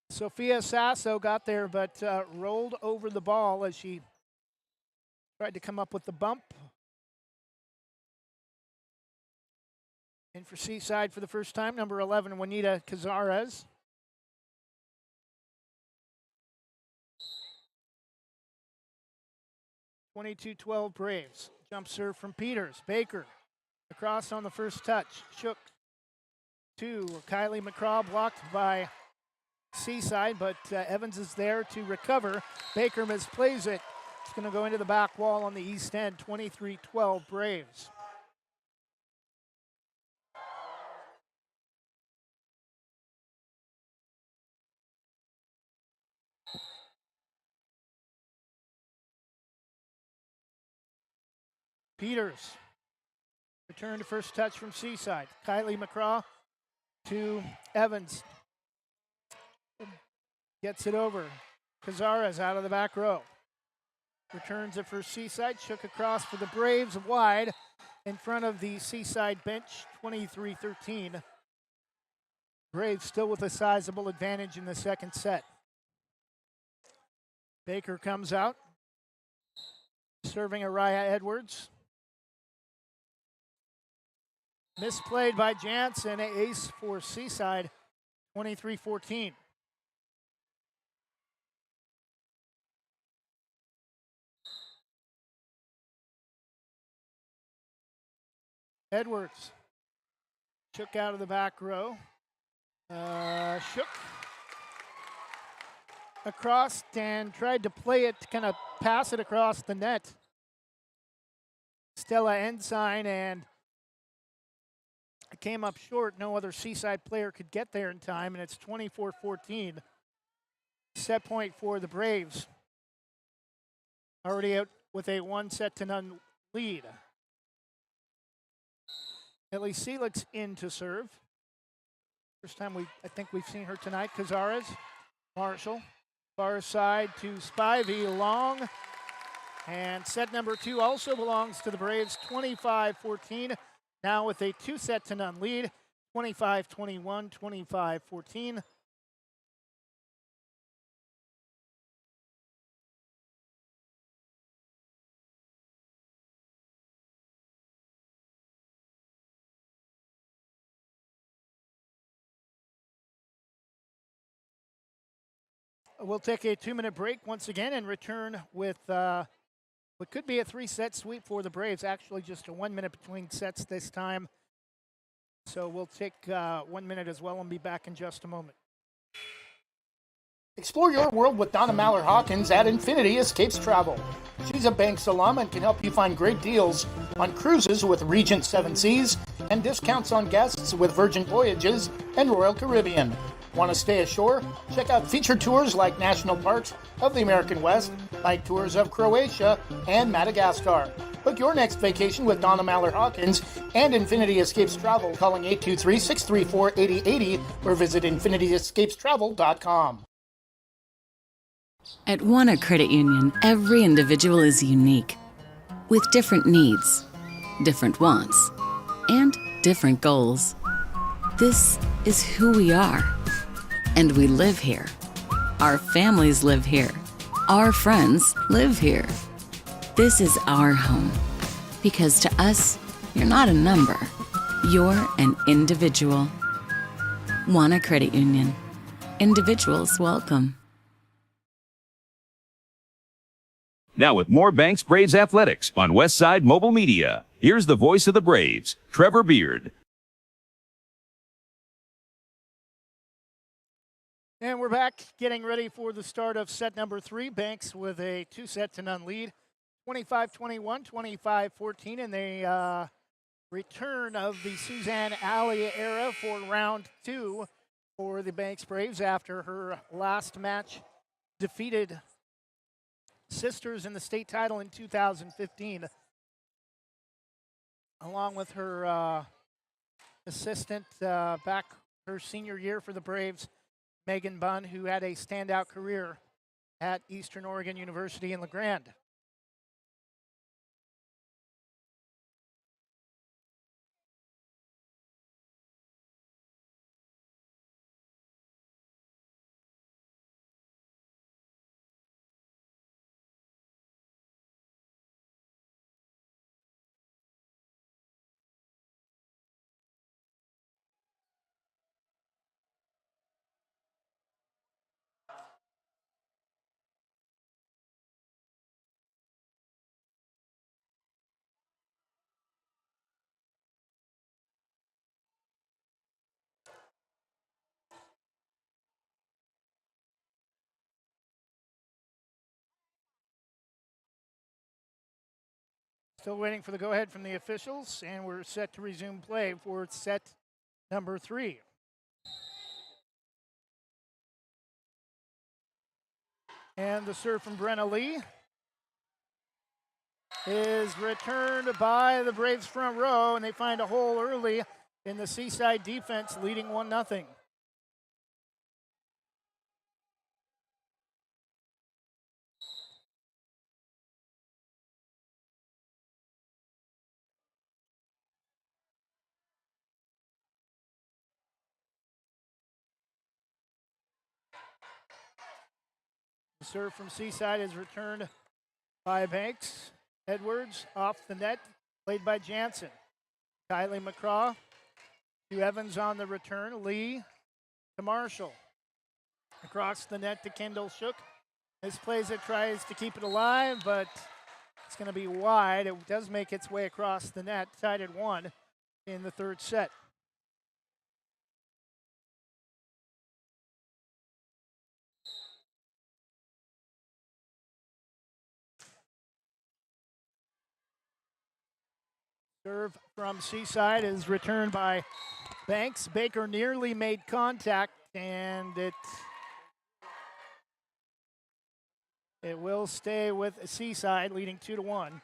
Sophia Sasso. Got there, but rolled over the ball as she tried to come up with the bump. In for Seaside for the first time, number 11, Juanita Cazares. (22-12) Braves. Jump serve from Peters. Baker across on the first touch. Shook to Kylie McCraw, blocked by Seaside, but Evans is there to recover. Baker misplays it. It's going to go into the back wall on the east end. 23-12 Braves. Peters. Return to first touch from Seaside. Kylie McCraw to Evans. Gets it over. Cazares out of the back row. Returns it for Seaside. Shook across for the Braves, wide in front of the Seaside bench. 23-13. Braves still with a sizable advantage in the second set. Baker comes out. Serving Araya Edwards. Misplayed by Jansen, ace for Seaside, 23-14. Edwards. Shook out of the back row. Shook across and tried to play it, kind of pass it across the net. Stella Ensign, and it came up short. No other Seaside player could get there in time, and it's 24-14. Set point for the Braves. Already out with a 1-0 lead. Ellie Seelix in to serve. First time I think we've seen her tonight. Cazares, Marshall, far side to Spivey, long. And set number 2 also belongs to the Braves, 25-14. Now with a 2-0 lead, 25-21, 25-14. We'll take a 2-minute break once again and return with what could be a 3-set sweep for the Braves. Actually, just a 1 minute between sets this time. So we'll take 1 minute as well and be back in just a moment. Explore your world with Donna Maller-Hawkins at Infinity Escapes Travel. She's a Banks alum and can help you find great deals on cruises with Regent 7 Seas and discounts on guests with Virgin Voyages and Royal Caribbean. Want to stay ashore? Check out featured tours like National Parks of the American West, like tours of Croatia and Madagascar. Book your next vacation with Donna Maller-Hawkins and Infinity Escapes Travel, calling 823-634-8080 or visit infinityescapestravel.com. At Wana Credit Union, every individual is unique, with different needs, different wants, and different goals. This is who we are. And we live here. Our families live here. Our friends live here. This is our home. Because to us, you're not a number. You're an individual. Wana Credit Union. Individuals welcome. Now with more Banks Braves Athletics on Westside Mobile Media, here's the voice of the Braves, Trevor Beard. And we're back getting ready for the start of set number 3. Banks with a 2-set-to-none lead, 25-21, 25-14, and the return of the Suzanne Alley era for round 2 for the Banks Braves after her last match defeated Sisters in the state title in 2015, along with her assistant back her senior year for the Braves, Megan Bunn, who had a standout career at Eastern Oregon University in La Grande. Still waiting for the go-ahead from the officials, and we're set to resume play for set number 3. And the serve from Brenna Lee is returned by the Braves front row, and they find a hole early in the Seaside defense, leading 1-0. The serve from Seaside is returned by Banks. Edwards off the net, played by Jansen. Kylie McCraw to Evans on the return. Lee to Marshall. Across the net to Kendall Shook. This plays it, tries to keep it alive, but it's going to be wide. It does make its way across the net, tied at 1 in the third set. Serve from Seaside is returned by Banks. Baker nearly made contact, and it will stay with Seaside, leading 2-1.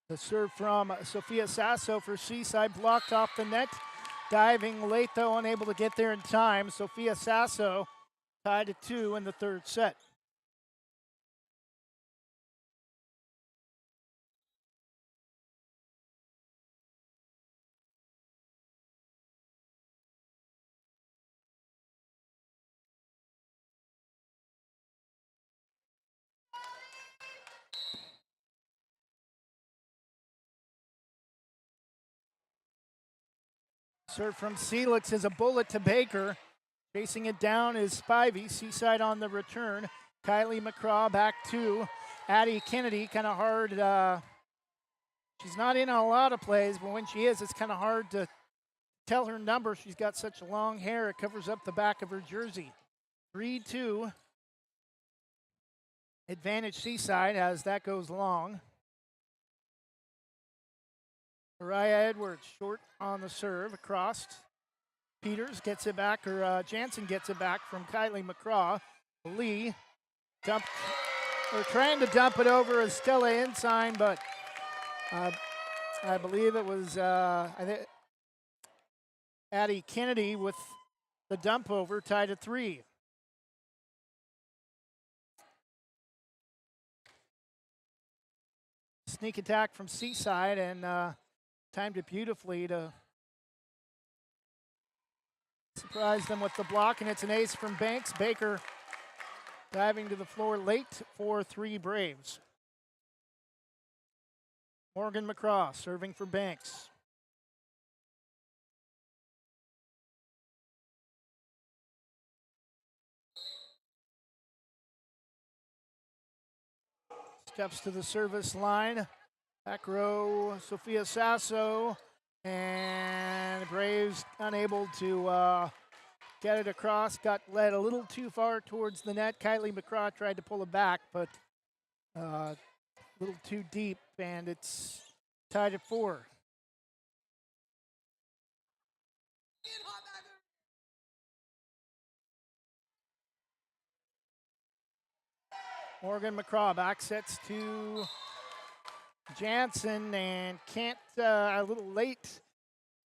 The serve from Sophia Sasso for Seaside, blocked off the net. Diving late, though, unable to get there in time. Sophia Sasso tied at 2 in the third set. Serve from Celix is a bullet to Baker. Chasing it down is Spivey. Seaside on the return. Kylie McCraw back to Addie Kennedy. Kind of hard. She's not in on a lot of plays, but when she is, it's kind of hard to tell her number. She's got such long hair. It covers up the back of her jersey. 3-2. Advantage Seaside as that goes long. Mariah Edwards short on the serve across. Peters gets it back, or Jansen gets it back from Kylie McCraw. Lee dumped, or trying to dump it over as Stella Ensign, but I believe it was Addie Kennedy with the dump over, tied at 3. Sneak attack from Seaside, and timed it beautifully to surprise them with the block, and it's an ace from Banks. Baker diving to the floor late for 3 Braves. Morgan McCraw serving for Banks. steps to the service line. Back row, Sophia Sasso. And Braves unable to get it across. Got led a little too far towards the net. Kylie McCraw tried to pull it back, but a little too deep, and it's tied at 4. Morgan McCraw back sets to Jansen and can't, a little late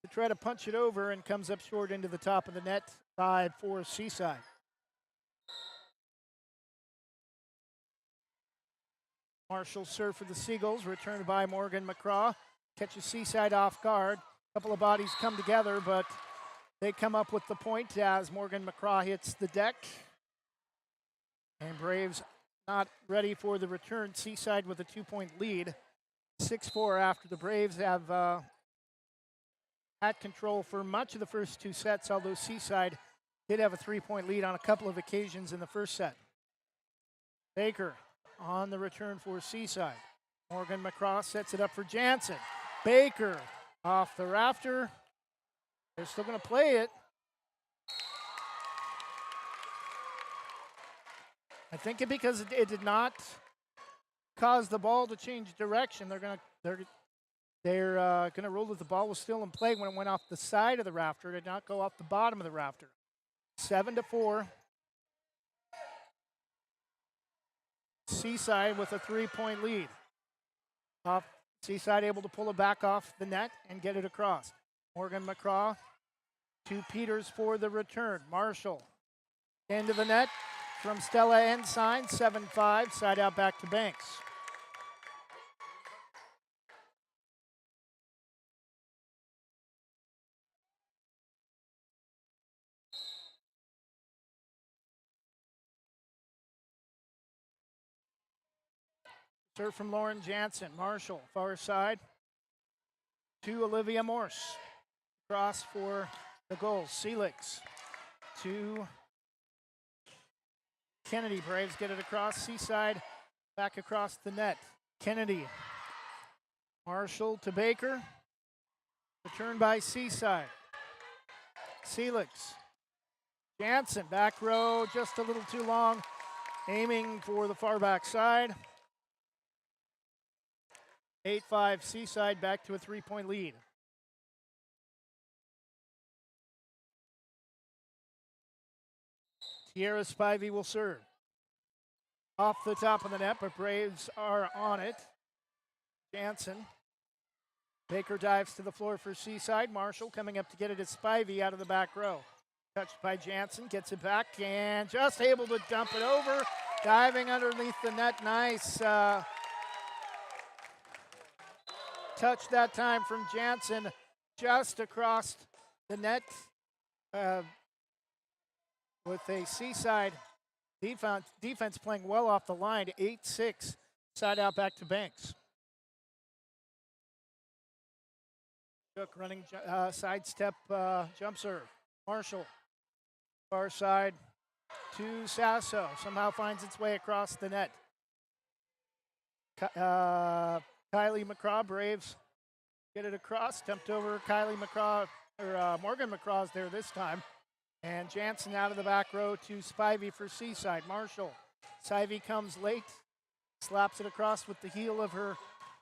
to try to punch it over and comes up short into the top of the net. 5 for Seaside. Marshall serve for the Seagulls, returned by Morgan McCraw. Catches Seaside off guard. A couple of bodies come together, but they come up with the point as Morgan McCraw hits the deck. And Braves not ready for the return. Seaside with a 2-point lead. 6-4 after the Braves have had control for much of the first 2 sets, although Seaside did have a 3-point lead on a couple of occasions in the first set. Baker on the return for Seaside. Morgan McCraw sets it up for Jansen. Baker off the rafter. They're still going to play it. I think because it did not cause the ball to change direction, they're going to rule that the ball was still in play when it went off the side of the rafter. It did not go off the bottom of the rafter. 7-4. Seaside with a 3-point lead. Seaside able to pull it back off the net and get it across. Morgan McCraw to Peters for the return. Marshall into the net from Stella Ensign. 7-5. Side out back to Banks. Serve from Lauren Jansen. Marshall, far side to Olivia Morse. Cross for the goal. Seelix to Kennedy. Braves get it across. Seaside back across the net. Kennedy. Marshall to Baker. Returned by Seaside. Seelix. Jansen, back row, just a little too long. Aiming for the far back side. 8-5 Seaside, back to a 3-point lead. Tierra Spivey will serve. Off the top of the net, but Braves are on it. Jansen. Baker dives to the floor for Seaside. Marshall coming up to get it at Spivey out of the back row. Touched by Jansen, gets it back and just able to dump it over. Diving underneath the net, nice touch that time from Jansen just across the net with a Seaside defense playing well off the line. 8-6, side out back to Banks. Cook running sidestep jump serve. Marshall, far side to Sasso. Somehow finds its way across the net. Kylie McCraw, Braves get it across. Dumped over Kylie McCraw, or Morgan McCraw's there this time. And Jansen out of the back row to Spivey for Seaside. Marshall. Spivey comes late. Slaps it across with the heel of her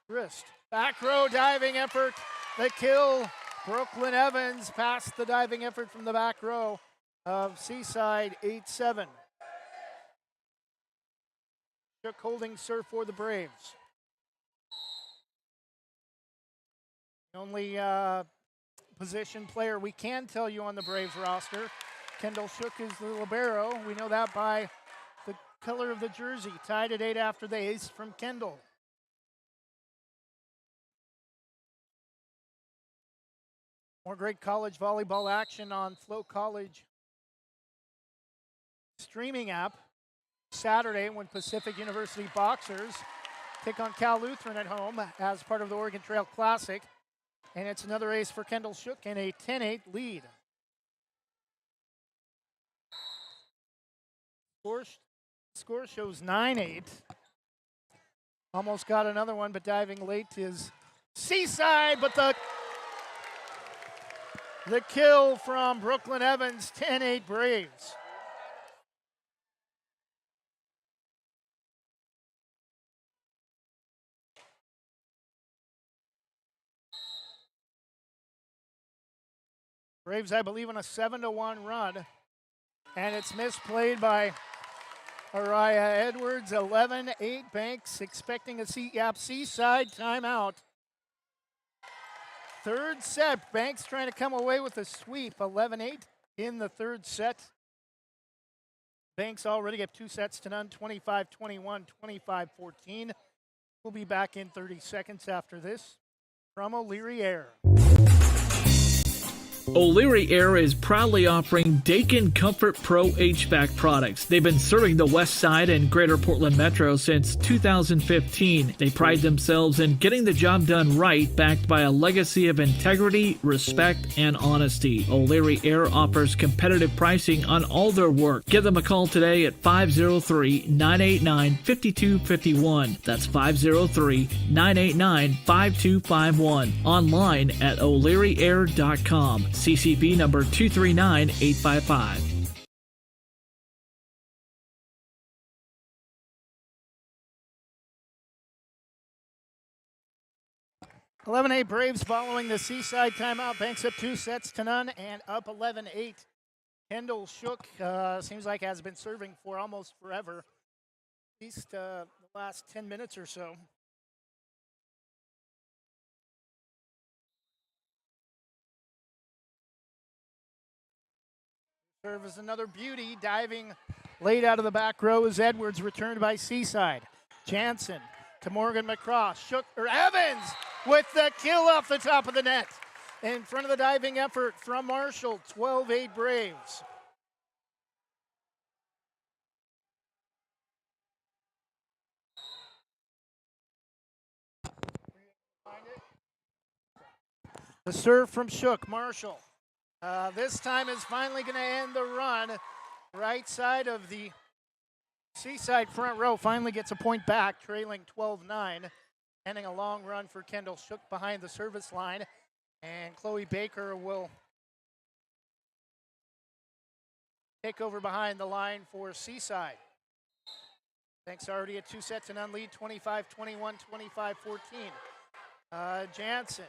wrist. Back row diving effort. The kill. Brooklyn Evans past the diving effort from the back row of Seaside. 8-7. Shook holding serve for the Braves. The only position player we can tell you on the Braves roster, Kendall Shook is the libero. We know that by the color of the jersey. Tied at 8 after the ace from Kendall. More great college volleyball action on Flow College streaming app Saturday when Pacific University Boxers take on Cal Lutheran at home as part of the Oregon Trail Classic. And it's another ace for Kendall Shook and a 10-8 lead. Score shows 9-8. Almost got another one, but diving late is Seaside, but the kill from Brooklyn Evans, 10-8 Braves. Braves, I believe, on a 7-1 run, and it's misplayed by Araya Edwards. 11-8 Banks, expecting a Seaside timeout. Third set, Banks trying to come away with a sweep. 11-8 in the third set. Banks already have 2 sets to none, 25-21, 25-14. We'll be back in 30 seconds after this from O'Leary Air. O'Leary Air is proudly offering Dakin Comfort Pro HVAC products. They've been serving the West Side and Greater Portland Metro since 2015. They pride themselves in getting the job done right, backed by a legacy of integrity, respect, and honesty. O'Leary Air offers competitive pricing on all their work. Give them a call today at 503-989-5251. That's 503-989-5251. Online at o'learyair.com. CCB number 239855. 11-8 Braves following the Seaside timeout. Banks up 2 sets to none and up 11-8. Kendall Shook seems like has been serving for almost forever, at least the last 10 minutes or so. Serve is another beauty. Diving late out of the back row is Edwards, returned by Seaside. Jansen to Morgan McCraw. Evans with the kill off the top of the net. In front of the diving effort from Marshall, 12-8 Braves. The serve from Shook, Marshall. This time is finally going to end the run. Right side of the Seaside front row finally gets a point back, trailing 12-9. Ending a long run for Kendall Shook behind the service line. And Chloe Baker will take over behind the line for Seaside. Banks already a 2 sets to none lead, 25-21, 25-14. Jansen,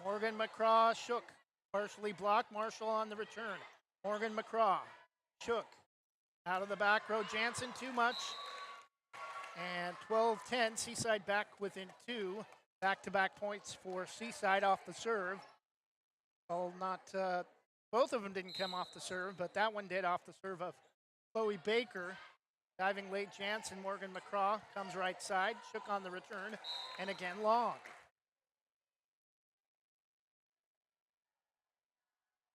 Morgan McCraw, Shook. Partially blocked, Marshall on the return. Morgan McCraw, Shook. Out of the back row, Jansen too much. And 12-10, Seaside back within 2. Back-to-back points for Seaside off the serve. Well, both of them didn't come off the serve, but that one did off the serve of Chloe Baker. Diving late, Jansen, Morgan McCraw comes right side. Shook on the return, and again long.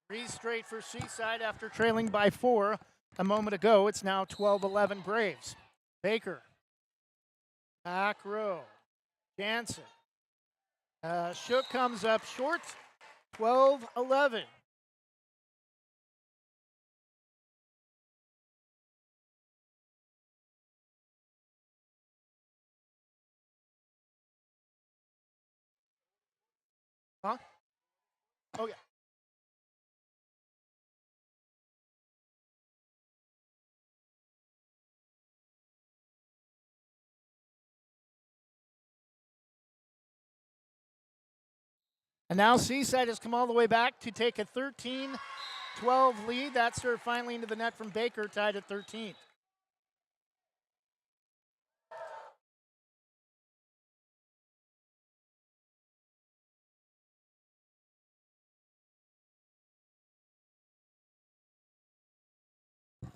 3 straight for Seaside after trailing by 4 a moment ago. It's now 12-11 Braves. Baker. Back row. Jansen. Shook comes up short. 12-11. Huh? Oh, yeah. And now Seaside has come all the way back to take a 13-12 lead. That serve finally into the net from Baker, tied at 13.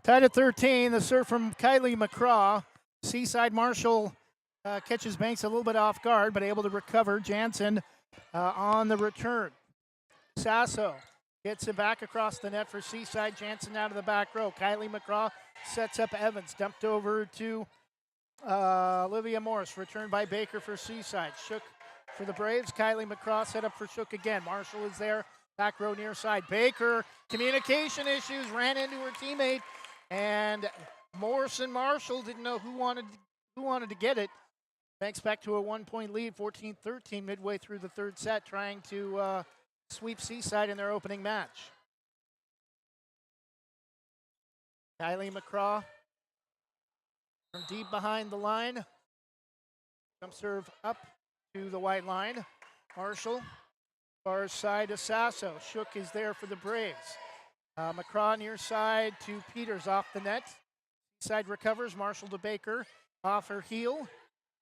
Tied at 13, the serve from Kylie McCraw. Seaside Marshall catches Banks a little bit off guard, but able to recover. Jansen on the return. Sasso gets it back across the net for Seaside. Jansen out of the back row. Kylie McCraw sets up Evans. Dumped over to Olivia Morris. Returned by Baker for Seaside. Shook for the Braves. Kylie McCraw set up for Shook again. Marshall is there. Back row near side. Baker, communication issues, ran into her teammate. And Morris and Marshall didn't know who wanted to get it. Banks back to a 1-point lead, 14-13 midway through the third set, trying to sweep Seaside in their opening match. Kylie McCraw from deep behind the line. Jump serve up to the white line. Marshall, far side to Sasso. Shook is there for the Braves. McCraw near side to Peters off the net. Side recovers, Marshall to Baker off her heel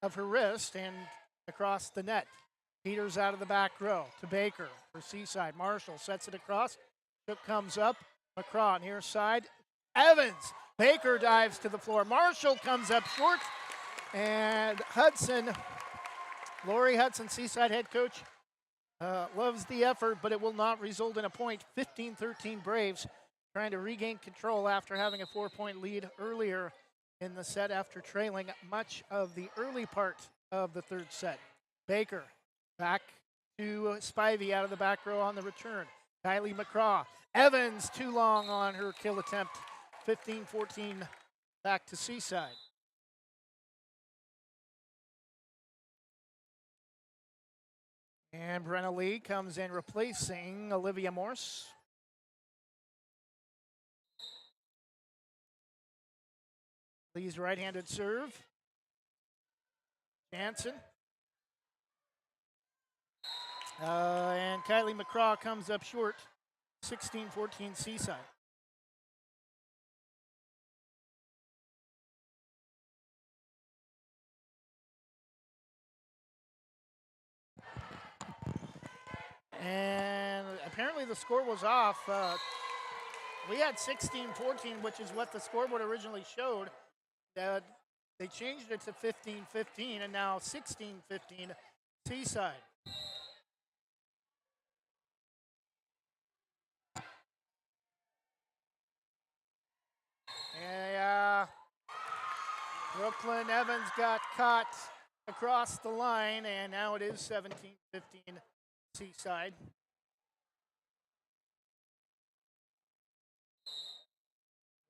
of her wrist and across the net. Peters out of the back row to Baker for Seaside. Marshall sets it across. Shook comes up. McCraw near side. Evans. Baker dives to the floor. Marshall comes up short. And Hudson, Lori Hudson, Seaside head coach, loves the effort, but it will not result in a point. 15-13 Braves trying to regain control after having a 4-point lead earlier in the set after trailing much of the early part of the third set. Baker back to Spivey out of the back row on the return. Kylie McCraw. Evans too long on her kill attempt. 15-14 back to Seaside. And Brenna Lee comes in replacing Olivia Morse. Lee's right-handed serve. Jansen. And Kylie McCraw comes up short. 16-14 Seaside. And apparently the score was off. We had 16-14, which is what the scoreboard originally showed. They changed it to 15-15, and now 16-15 Seaside. And Brooklyn Evans got caught across the line, and now it is 17-15 Seaside.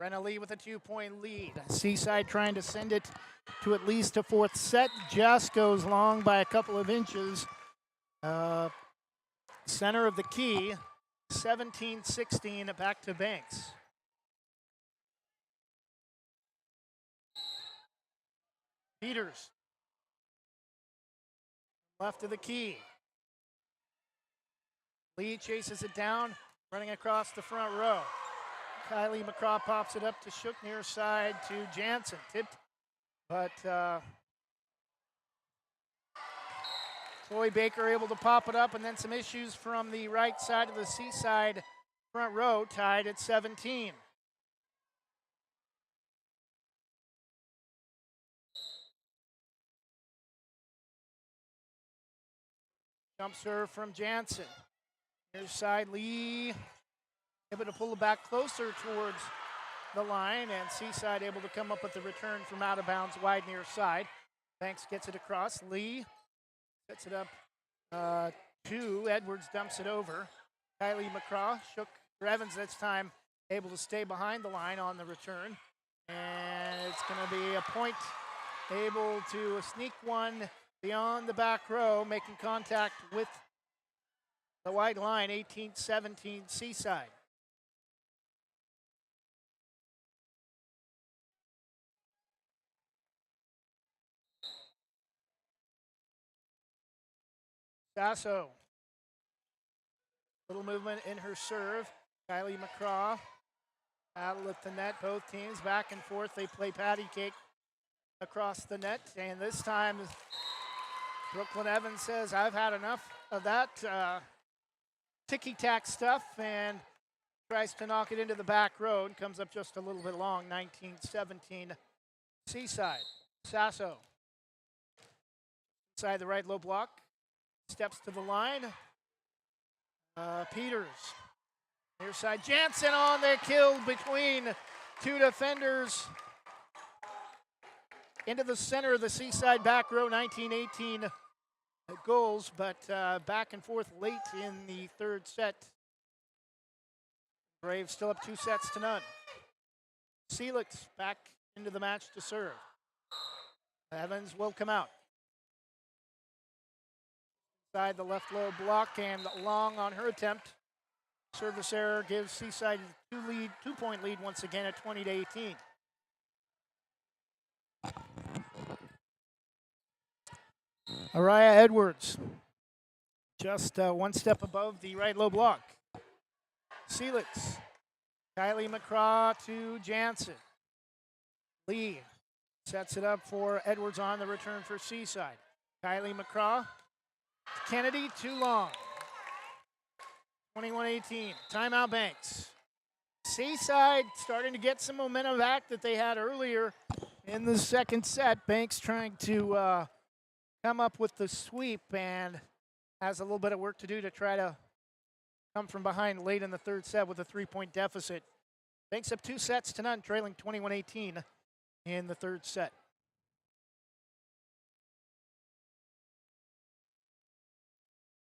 Brenna Lee with a 2-point lead. Seaside trying to send it to at least a fourth set. Just goes long by a couple of inches. Center of the key, 17-16 back to Banks. Peters. Left of the key. Lee chases it down, running across the front row. Kylie McCraw pops it up to Shook near side to Jansen. Tipped, but Chloe Baker able to pop it up, and then some issues from the right side of the Seaside front row, tied at 17. Jump serve from Jansen. Near side, Lee able to pull it back closer towards the line, and Seaside able to come up with the return from out of bounds wide near side. Banks gets it across. Lee sets it up to Edwards, dumps it over. Kylie McCraw, Shook for Evans this time, able to stay behind the line on the return. And it's going to be a point, able to sneak one beyond the back row, making contact with the white line, 18-17 Seaside. Sasso. Little movement in her serve. Kylie McCraw. Battle at the net. Both teams back and forth. They play patty cake across the net. And this time, Brooklyn Evans says, I've had enough of that ticky-tack stuff, and tries to knock it into the back row and comes up just a little bit long. 19-17 Seaside. Sasso. Inside the right low block. Steps to the line. Peters. Near side. Jansen on there, killed between two defenders. Into the center of the Seaside back row, 19-18 goals, but back and forth late in the third set. Braves still up 2-0. Seelix back into the match to serve. Evans will come out. Side the left low block and long on her attempt. Service error gives Seaside a 2-point lead once again at 20-18. Araya Edwards just one step above the right low block. Seelitz, Kylie McCraw to Jansen. Lee sets it up for Edwards on the return for Seaside. Kylie McCraw, Kennedy, too long. 21-18, timeout Banks. Seaside starting to get some momentum back that they had earlier in the second set. Banks trying to come up with the sweep and has a little bit of work to do to try to come from behind late in the third set with a 3-point deficit. Banks up 2-0, trailing 21-18 in the third set.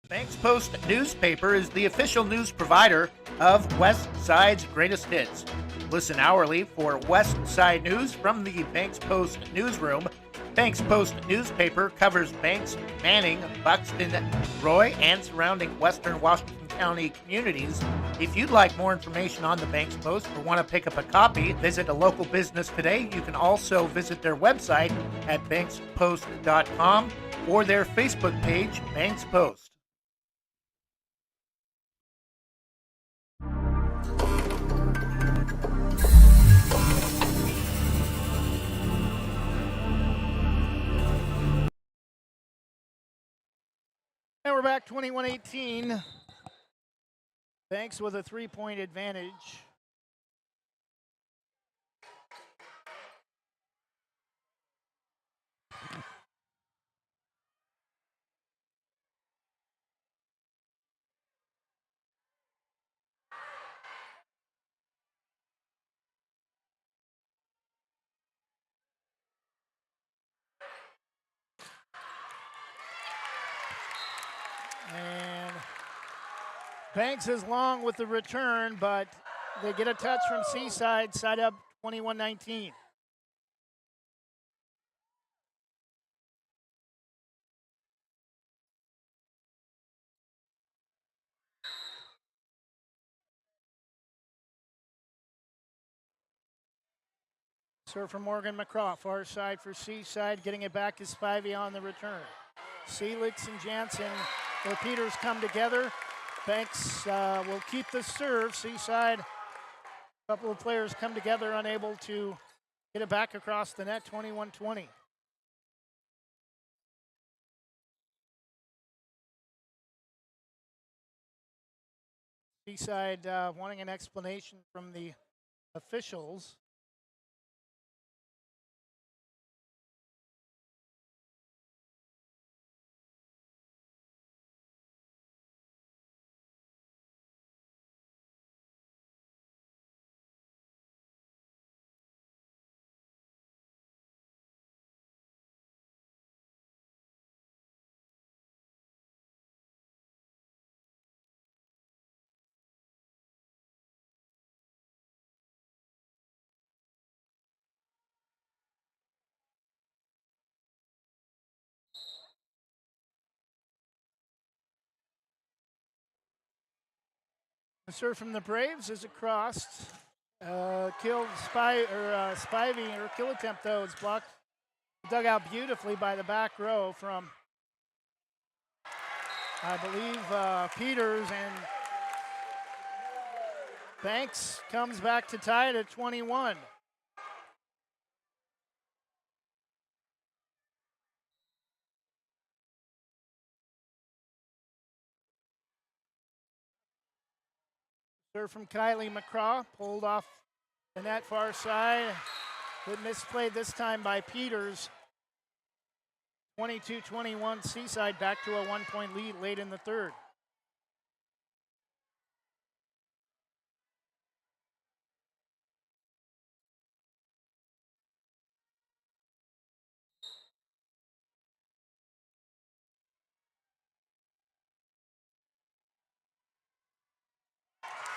Banks Post newspaper is the official news provider of West Side's greatest hits. Listen hourly for West Side news from the Banks Post newsroom. Banks Post newspaper covers Banks, Manning, Buxton, Roy, and surrounding western Washington County communities. If you'd like more information on the Banks Post or want to pick up a copy, visit a local business today. You can also visit their website at bankspost.com or their Facebook page, Banks Post. And we're back 21-18. Banks with a 3-point advantage. And Banks is long with the return, but they get a touch from Seaside, side up 21-19. Serve from Morgan McCraw, far side for Seaside, getting it back is Spivey on the return. Seelitz and Jansen, their Peters come together. Banks will keep the serve. Seaside, a couple of players come together, unable to get it back across the net, 21-20. Seaside wanting an explanation from the officials. The serve from the Braves is across. Spivey, her kill attempt though is blocked. Dug out beautifully by the back row from, I believe, Peters, and Banks comes back to tie it at 21. Serve from Kylie McCraw, pulled off the net far side. Good misplay this time by Peters. 22-21, Seaside back to a 1-point lead late in the third.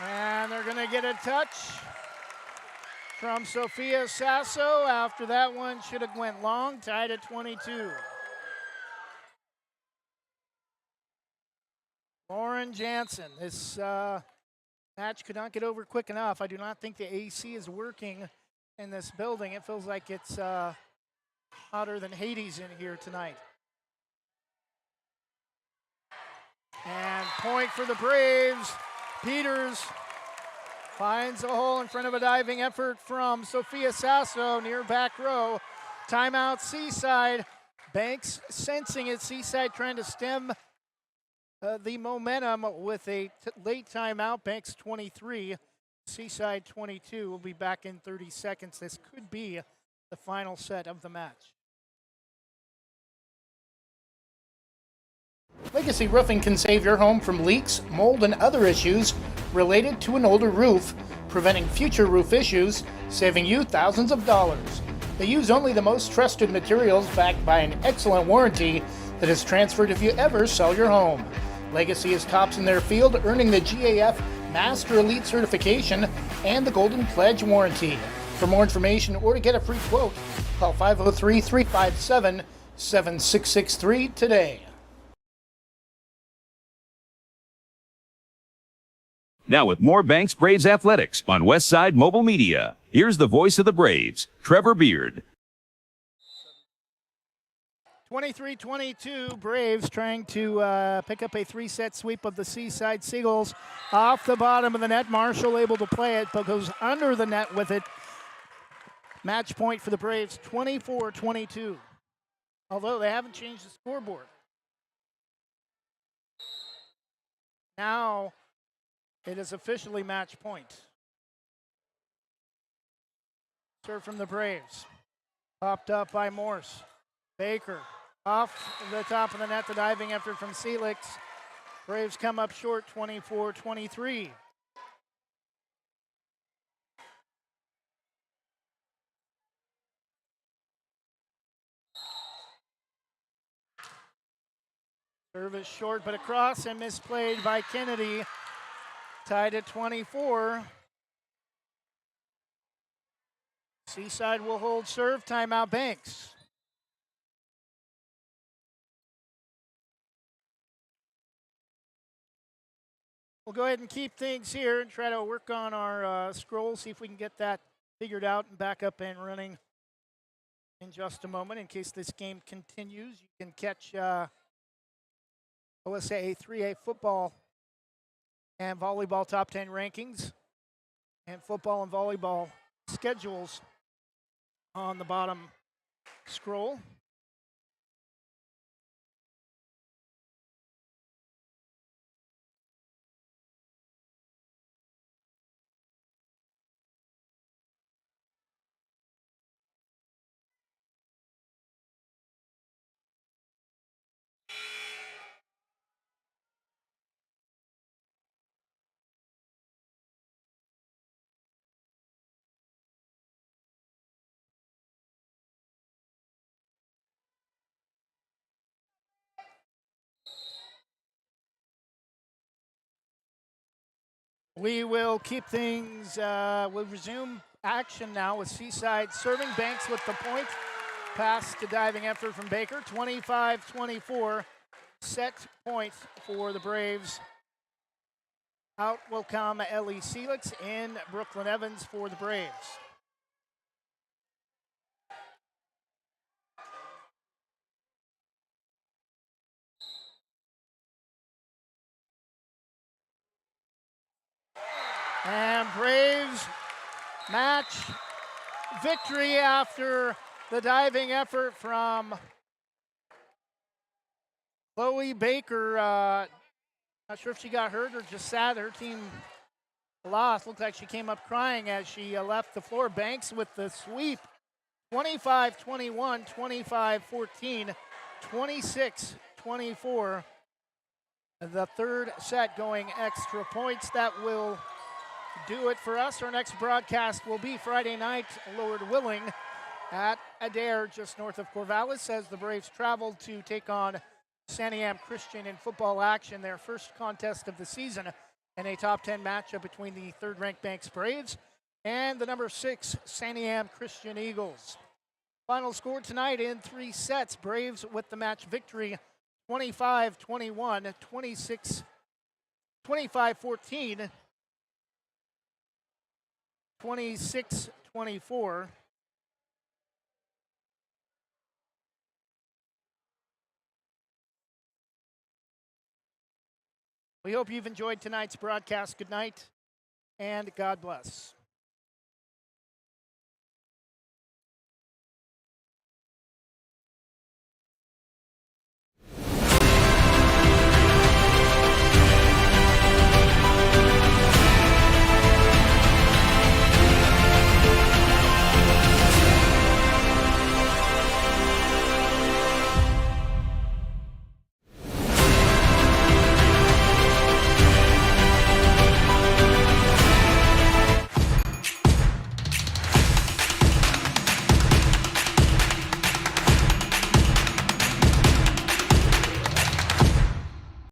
And they're going to get a touch from Sophia Sasso. After that one, should have went long, tied at 22. Lauren Jansen. This match could not get over quick enough. I do not think the AC is working in this building. It feels like it's hotter than Hades in here tonight. And point for the Braves. Peters finds a hole in front of a diving effort from Sophia Sasso near back row. Timeout Seaside. Banks sensing it. Seaside trying to stem the momentum with a late timeout. Banks 23, Seaside 22. We'll be back in 30 seconds. This could be the final set of the match. Legacy Roofing can save your home from leaks, mold, and other issues related to an older roof, preventing future roof issues, saving you thousands of dollars. They use only the most trusted materials backed by an excellent warranty that is transferred if you ever sell your home. Legacy is tops in their field, earning the GAF Master Elite certification and the Golden Pledge warranty. For more information or to get a free quote, call 503-357-7663 today. Now with more Banks Braves Athletics on Westside Mobile Media, here's the voice of the Braves, Trevor Beard. 23-22, Braves trying to pick up a three-set sweep of the Seaside Seagulls off the bottom of the net. Marshall able to play it, but goes under the net with it. Match point for the Braves, 24-22. Although they haven't changed the scoreboard. Now it is officially match point. Serve from the Braves. Popped up by Morse. Baker off the top of the net, the diving effort from Celix. Braves come up short, 24-23. Service short, but across and misplayed by Kennedy. Tied at 24. Seaside will hold serve. Timeout Banks. We'll go ahead and keep things here and try to work on our scroll, see if we can get that figured out and back up and running in just a moment. In case this game continues, you can catch OSA 3A football and volleyball top 10 rankings and football and volleyball schedules on the bottom scroll. We will keep things, we'll resume action now with Seaside serving. Banks with the point. Pass to diving effort from Baker. 25-24. Set point for the Braves. Out will come Ellie Celix in Brooklyn Evans for the Braves. And Braves match victory after the diving effort from Chloe Baker. Not sure if she got hurt or just sad. Her team lost. Looked like she came up crying as she left the floor. Banks with the sweep. 25-21, 25-14, 26-24. The third set going extra points. That will do it for us. Our next broadcast will be Friday night, Lord willing, at Adair, just north of Corvallis, as the Braves travel to take on Santiam Christian in football action, their first contest of the season, and a top 10 matchup between the third-ranked Banks Braves and the number 6 Santiam Christian Eagles. Final score tonight in 3 sets. Braves with the match victory, 25-21, 25-14, 26-24. We hope you've enjoyed tonight's broadcast. Good night, and God bless.